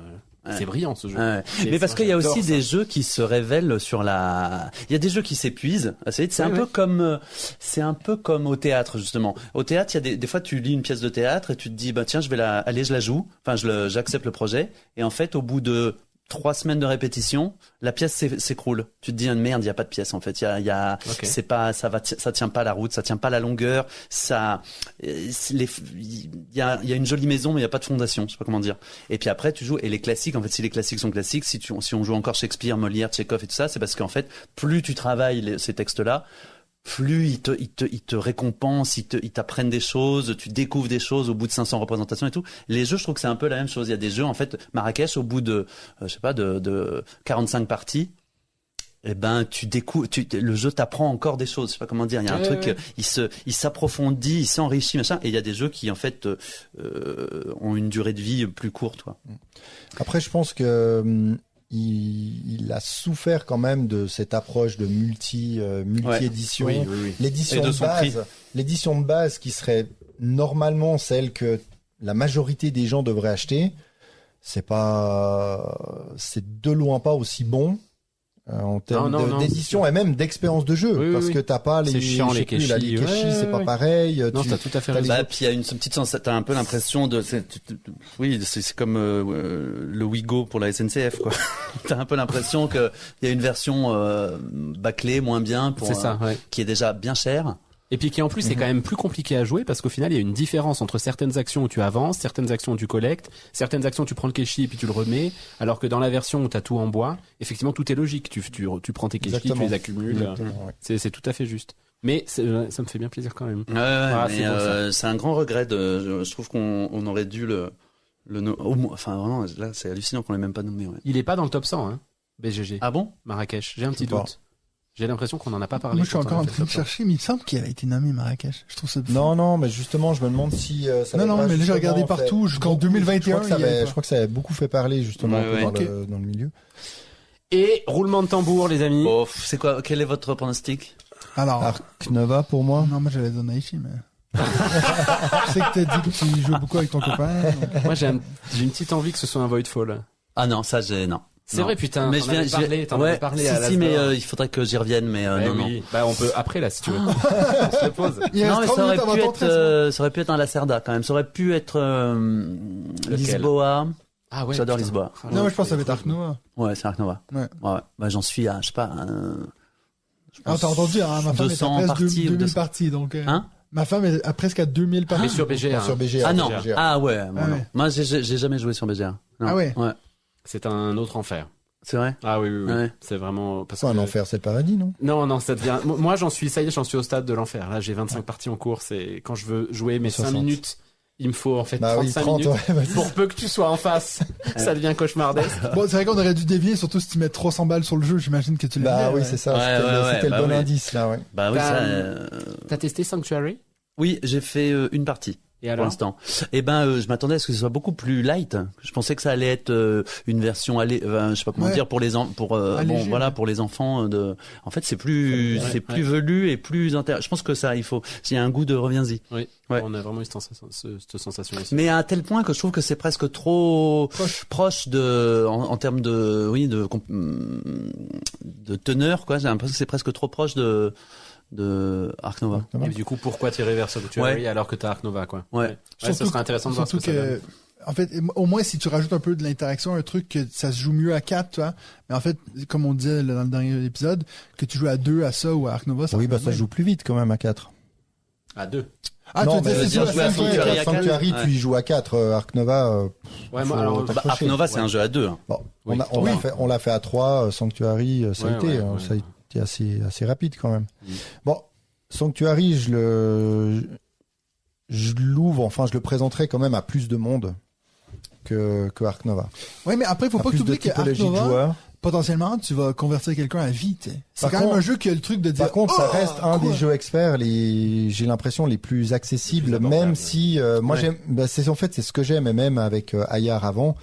Ouais.
c'est brillant ce jeu.
Ouais.
Et
Mais parce
moi,
qu'il y a
j'adore
aussi
ça.
des jeux qui se révèlent sur la. Il y a des jeux qui s'épuisent assez vite. C'est
Oui,
un
oui.
peu comme, c'est un peu comme au théâtre justement. Au théâtre, il y a des fois tu lis une pièce de théâtre et tu te dis bah tiens je la joue. Enfin j'accepte le projet et en fait au bout de 3 semaines de répétition, la pièce s'écroule. Tu te dis merde, il y a pas de pièce en fait. Il y a
Ok.
c'est pas ça tient pas la route, ça tient pas la longueur, ça il y a une jolie maison mais il y a pas de fondation, je sais pas comment dire. Et puis après tu joues et les classiques en fait si les classiques sont classiques, si on joue encore Shakespeare, Molière, Tchekhov et tout ça, c'est parce qu'en fait plus tu travailles ces textes-là, plus ils te récompensent, ils t'apprennent des choses, tu découvres des choses au bout de 500 représentations et tout. Les jeux, je trouve que c'est un peu la même chose. Il y a des jeux, en fait, Marrakech, au bout de, je sais pas, de 45 parties, eh ben, tu découvres, le jeu t'apprend encore des choses. Je sais pas comment dire. Il y a un truc, il s'approfondit, il s'enrichit, machin. Et il y a des jeux qui, en fait, ont une durée de vie plus courte, quoi.
Après, je pense que il a souffert quand même de cette approche de multi-édition.
Oui, oui, oui.
L'édition
Et de
de
son
l'édition de base qui serait normalement celle que la majorité des gens devraient acheter, c'est de loin pas aussi bon en termes
Non,
d'édition et même d'expérience de jeu,
Oui,
parce
oui.
que t'as pas les,
C'est chiant,
je sais
les
plus, là, les
Keshi.
Keshi,
Ouais,
c'est pas
ouais.
pareil.
Non,
tu-
t'as tout à fait
t'as
raison.
les
Bah, puis il y a une petite sensation, t'as un peu l'impression oui, c'est comme le Wigo pour la SNCF, quoi. T'as un peu l'impression que il y a une version bâclée, moins bien,
C'est ça, ouais.
qui est déjà bien chère.
Et puis qui en plus est quand même plus compliqué à jouer parce qu'au final il y a une différence entre certaines actions où tu avances, certaines actions où tu collectes, certaines actions où tu prends le keshi et puis tu le remets, alors que dans la version où tu as tout en bois, effectivement tout est logique. Tu prends tes keshi,
Exactement.
tu les accumules.
Exactement, ouais.
C'est tout à fait juste. Mais ça me fait bien plaisir quand même.
Ouais,
Ah,
mais
c'est bon, ça.
c'est un grand regret. Je trouve qu'on aurait dû le enfin vraiment là c'est hallucinant qu'on l'ait même pas nommé. Ouais.
Il est pas dans le top 100, hein, BGG.
Ah bon?
Marrakech. J'ai un petit
Je sais pas.
doute. J'ai l'impression qu'on en a pas parlé.
Moi, je suis
quand on
encore
a
en
fait
train
le
de
top 100.
chercher, mais il me semble qu'il a été nommé Marrakech. Je trouve ça.
Non, mais justement, je me demande si ça
Non,
avait
non,
pas
mais là, j'ai
justement
regardé
fait
partout jusqu'en
beaucoup-
2021,
Je crois,
il y avait
je
pas.
crois que ça avait beaucoup fait parler justement
Ouais,
un peu
ouais.
dans le milieu.
Et roulement de tambour, les amis.
Bon, c'est quoi? Quel est votre pronostic?
Alors.
Ark Nova pour moi.
Non, moi, j'allais dire Naichi, mais. Je sais que t'as dit que tu joues beaucoup avec ton copain. Donc...
Moi, j'ai une petite envie que ce soit un Voidfall.
Ah non, ça non.
C'est vrai, putain.
Mais
t'en avais parlé à
si, mais il faudrait que j'y revienne, mais non,
oui.
non.
Bah, on peut après là, si tu veux. On se le pose.
Non, mais ça aurait pu être un Lacerda quand même. Ça aurait pu être Lisboa.
Ah ouais.
J'adore
putain.
Lisboa.
Non, mais je pense que ça va être Ark Nova.
Ouais, c'est Ark Nova.
Ouais.
Bah, j'en suis à, je sais pas,
Alors, t'as entendu, hein, ma femme est
200
à presque
parties,
2000 parties, donc...
Hein?
Ma femme est à presque à 2000 parties.
Mais sur BGA.
Sur BGA.
Ah non.
BGA.
Ah ouais. Moi,
Ah
non.
ouais.
Moi, j'ai jamais joué sur BGA. Non.
Ah ouais.
Ouais.
C'est un autre enfer.
C'est vrai?
Ah oui.
Ouais.
C'est vraiment parce
C'est un
que
enfer, c'est le paradis, non?
Non, ça devient. Moi, j'en suis au stade de l'enfer. Là, j'ai 25 parties en course et quand je veux jouer mes 5
60.
minutes, il me faut en fait
Bah oui,
35
30,
minutes.
ouais, vas-y.
Pour peu que tu sois en face, ça devient cauchemardesque.
Bon, c'est vrai qu'on aurait dû dévier, surtout si tu mets 300 balles sur le jeu, j'imagine que tu l'as
Bah
mis,
oui,
ouais.
c'est ça.
Ouais,
C'était
bah
le bon
oui.
indice, là, ouais.
Bah oui,
T'as testé Sanctuary?
Oui, j'ai fait une partie.
Et
Pour
alors?
l'instant. Eh ben, je m'attendais à ce que ce soit beaucoup plus light. Je pensais que ça allait être une version je sais pas comment
Ouais.
dire pour les
Allégé, ouais.
pour les enfants En fait, c'est plus velu et plus intéressant. Je pense que ça, il y a un goût de reviens-y.
Oui.
Ouais.
On a vraiment eu cette sensation aussi.
Mais à tel point que je trouve que c'est presque trop proche de en termes de de teneur quoi. J'ai l'impression que c'est presque trop proche de Ark Nova.
Et du coup, pourquoi tirer vers Sanctuary alors que t'as Ark Nova, quoi?
Ouais.
Ça serait intéressant de voir ce que ça donne.
En fait, au moins, si tu rajoutes un peu de l'interaction, un truc que ça se joue mieux à 4, tu vois. Mais en fait, comme on disait dans le dernier épisode, que tu joues à 2 à ça ou à Ark Nova, ça
Oui,
va
bah ça
bien.
joue plus vite quand même à 4.
À 2.
Ah,
Non,
tu veux
mais
dire, c'est
jouer à
sûr,
Sanctuary
à
à
4.
Sanctuary,
Ouais.
tu y joues à 4. Ark Nova,
Ouais,
faut
moi, alors,
t'accrocher.
Ark Nova, c'est un jeu à 2. Hein.
Bon,
Oui.
on l'a fait à 3, Sanctuary, ça a
Ouais,
été,
ouais,
ça a
ouais.
été assez rapide quand même.
Mm.
Bon, Sanctuary, je l'ouvre, enfin, je le présenterai quand même à plus de monde que Ark Nova.
Ouais, mais après, faut
À
pas que
plus
tu
de
oublies que Ark
typologie de
Nova,
joueurs.
potentiellement, tu vas convertir quelqu'un à vie, tu sais. C'est
Par
quand même
contre-
un jeu qui a le truc de dire.
Par contre, ça
Oh,
reste un
quoi?
des jeux experts, j'ai l'impression les plus accessibles,
Les plus abordables,
même
ouais.
si moi
Ouais.
j'aime. Bah, c'est ce que j'aime, et même avec Ayar avant,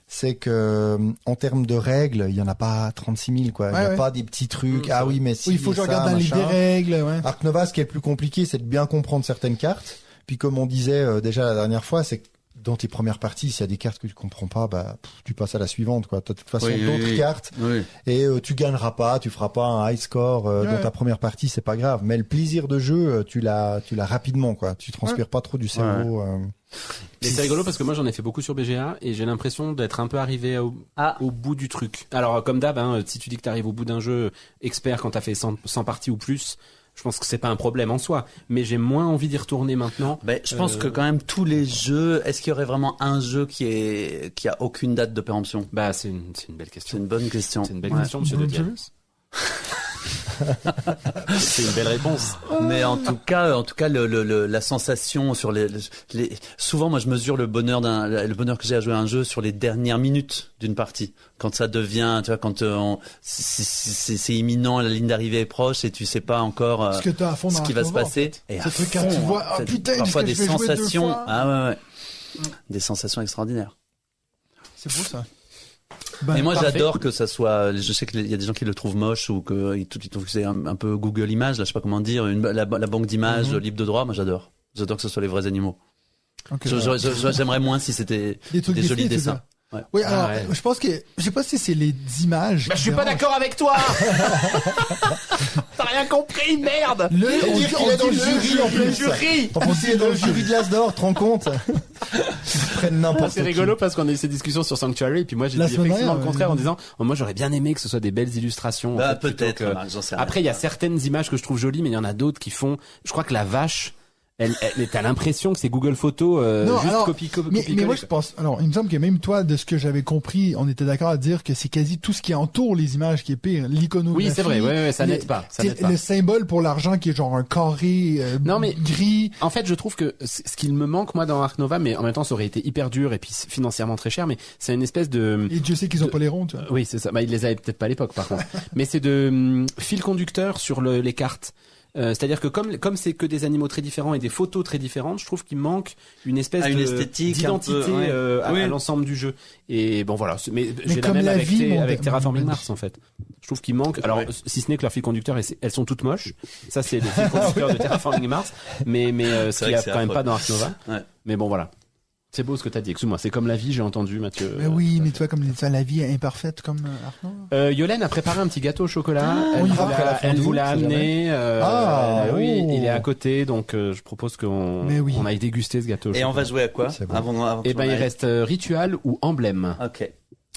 c'est que en termes de règles, il y en a pas 36 000 quoi. Il y a
Ouais.
pas des petits trucs.
Mmh,
Ah
c'est
oui, mais si.
Oui, il faut que je
ça,
regarde dans les
machin.
règles, ouais.
Ark Nova, ce qui est le plus compliqué, c'est de bien comprendre certaines cartes. Puis comme on disait déjà la dernière fois, c'est que dans tes premières parties, s'il y a des cartes que tu comprends pas, bah tu passes à la suivante quoi. T'as de toute façon
Oui, oui,
d'autres
oui.
cartes
Oui.
et tu gagneras pas, tu feras pas un high score
Ouais.
dans ta première partie, c'est pas grave. Mais le plaisir de jeu, tu l'as rapidement quoi. Tu transpires pas trop du cerveau.
Mais c'est rigolo parce que moi j'en ai fait beaucoup sur BGA et j'ai l'impression d'être un peu arrivé au bout du truc. Alors comme d'hab, si tu dis que t'arrives au bout d'un jeu expert quand t'as fait 100 parties ou plus, je pense que c'est pas un problème en soi. Mais j'ai moins envie d'y retourner maintenant.
Ben, je pense que quand même tous les jeux, est-ce qu'il y aurait vraiment un jeu qui a aucune date de péremption?
Bah c'est une belle
C'est
question.
une bonne question.
C'est une belle
Ouais.
question, monsieur De Dieu.
Dangerous?
C'est une belle réponse.
Mais en tout cas, la sensation sur souvent, moi, je mesure le bonheur que j'ai à jouer à un jeu sur les dernières minutes d'une partie. Quand ça devient, tu vois, quand c'est imminent, la ligne d'arrivée est proche et tu sais pas encore
Ce que t'as à fond dans
ce qui
Ark
va se
Nova, en
passer.
fait.
Et
Ce
à
truc quand tu
fond,
vois,
hein.
ah putain,
parfois
est-ce
des
que je vais jouer 2
sensations.
fois?
Ah ouais. Des sensations extraordinaires.
C'est beau, ça.
Et moi,
parfait.
j'adore que ça soit. Je sais qu'il y a des gens qui le trouvent moche ou qu'ils trouvent que c'est un peu Google Images, là, je sais pas comment dire, la banque d'images libre de droit. Moi, j'adore. J'adore que ce soit les vrais animaux.
Ok.
J'aimerais moins si c'était
Des trucs
des jolis
Disney, c'est
dessins.
ça.
Ouais.
Oui, alors,
ouais.
je pense que, je sais pas si c'est les images.
Bah je suis pas d'accord avec toi. T'as rien compris, merde.
Le,
Et dire qu'il est dans le jury en plus.
Jury.
En plus, il est dans le jury de l'As d'or, te rends compte? Ils prennent n'importe
C'est
qui.
rigolo parce qu'on a eu ces discussions sur Sanctuary et puis moi j'ai
La
dit
semaine
effectivement le
dernière,
contraire en disant moi j'aurais bien aimé que ce soit des belles illustrations. en
Bah,
fait, plutôt
peut-être,
que-
Marc, j'en sais rien.
Après il y a certaines images que je trouve jolies mais il y en a d'autres qui font. Je crois que la vache, t'as l'impression que c'est Google Photo
Non,
juste
alors,
copie.
mais moi je pense, alors il me semble que même toi, de ce que j'avais compris, on était d'accord à dire que c'est quasi tout ce qui entoure les images qui est pire, l'iconographie.
Oui c'est vrai, ouais, ça n'aide pas. Ça n'aide pas.
Le symbole pour l'argent qui est genre un carré
Non, mais-
gris.
En fait, je trouve que ce qu'il me manque moi dans Ark Nova, mais en même temps ça aurait été hyper dur et puis financièrement très cher, mais c'est une espèce de
Et Dieu sait qu'ils ont pas les ronds, tu vois.
oui c'est ça. Bah ils les avaient peut-être pas à l'époque par contre. Mais c'est de fil conducteur sur les cartes. C'est-à-dire que comme c'est que des animaux très différents et des photos très différentes, je trouve qu'il manque une espèce
une esthétique
d'identité à l'ensemble du jeu. Et bon voilà, mais j'ai la
comme
même
la
avec,
vie,
avec Terraforming Mars en fait. Je trouve qu'il manque. Alors si ce n'est que leurs fils conducteurs, elles sont toutes moches. Ça c'est les fils conducteurs de Terraforming Mars, mais ce qu'il y a quand même pas dans Ark Nova.
Ouais.
Mais bon voilà. C'est beau ce que t'as dit. Excuse-moi, c'est comme la vie, j'ai entendu Mathieu.
Mais oui, mais tu vois, comme la vie est imparfaite comme Arnaud.
Yolène a préparé un petit gâteau au chocolat. Elle vous l'a amené. Oui, il est à côté, donc je propose qu'on aille déguster ce gâteau au chocolat.
Et on va jouer à quoi avant
il reste rituel ou emblème.
Ok.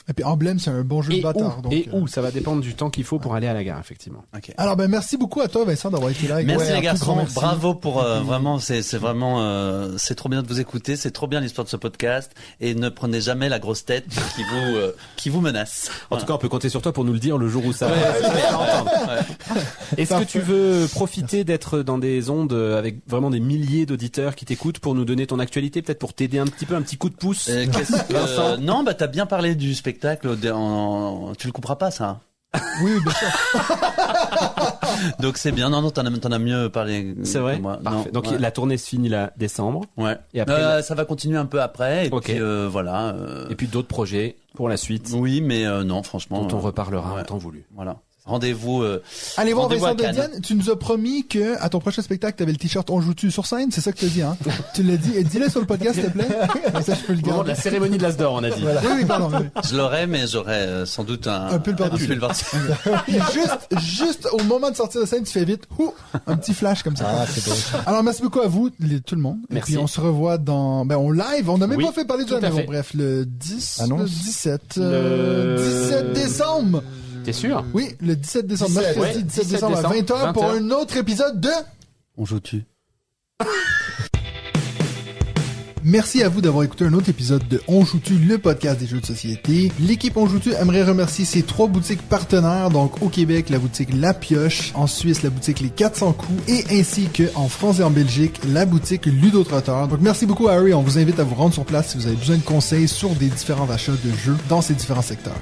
Et puis Emblème, c'est un bon jeu de bâtard.
Ça va dépendre du temps qu'il faut pour aller à la gare, effectivement.
Okay.
Alors merci beaucoup à toi Vincent d'avoir été là.
Merci les garçons, bravo pour vraiment, c'est vraiment, c'est trop bien de vous écouter, c'est trop bien l'histoire de ce podcast et ne prenez jamais la grosse tête qui vous menace.
En tout cas, on peut compter sur toi pour nous le dire le jour où ça va. Est-ce que tu veux profiter d'être dans des ondes avec vraiment des milliers d'auditeurs qui t'écoutent pour nous donner ton actualité, peut-être pour t'aider un petit peu, un petit coup de pouce?
Non, t'as bien parlé du spectacle. Tu le couperas pas, ça?
Oui, bien sûr.
Donc c'est bien. Non, t'en as mieux parlé.
C'est vrai.
Moi.
Parfait.
Non,
donc la tournée se finit là décembre.
Ouais.
Et après,
ça va continuer un peu après. Et puis voilà.
Et puis d'autres projets pour la suite.
Oui, mais non, franchement.
Dont on reparlera en temps voulu.
Voilà. Rendez-vous.
Allez voir Vincent de Dienne. Tu nous as promis que à ton prochain spectacle, t'avais le t-shirt On joue-tu sur scène. C'est ça que t'as dit, hein? Tu l'as dit. Et dis-le sur le podcast, s'il te plaît. Ça, je peux le garder.
La cérémonie de l'As d'or, on a dit.
Voilà. Oui, pardon.
Je l'aurais, mais j'aurais sans doute un
pull par-dessus. Juste au moment de sortir de scène, tu fais vite, un petit flash comme ça.
Ah, c'est bon.
Alors, merci beaucoup à vous, tout le monde.
Merci.
Et puis, on se revoit on live. On n'a même pas fait parler de
tout
ça,
à
mais
fait.
bref, le 17 décembre.
T'es sûr?
Oui, le 17 décembre. Mercredi 17 décembre à 20h pour un autre épisode de
On joue-tu.
Merci à vous d'avoir écouté un autre épisode de On joue-tu, le podcast des jeux de société. L'équipe On joue-tu aimerait remercier ses 3 boutiques partenaires, donc au Québec, la boutique La Pioche, en Suisse, la boutique Les 400 coups, et ainsi que en France et en Belgique, la boutique Ludotrotteur. Donc merci beaucoup Harry, on vous invite à vous rendre sur place si vous avez besoin de conseils sur des différents achats de jeux dans ces différents secteurs.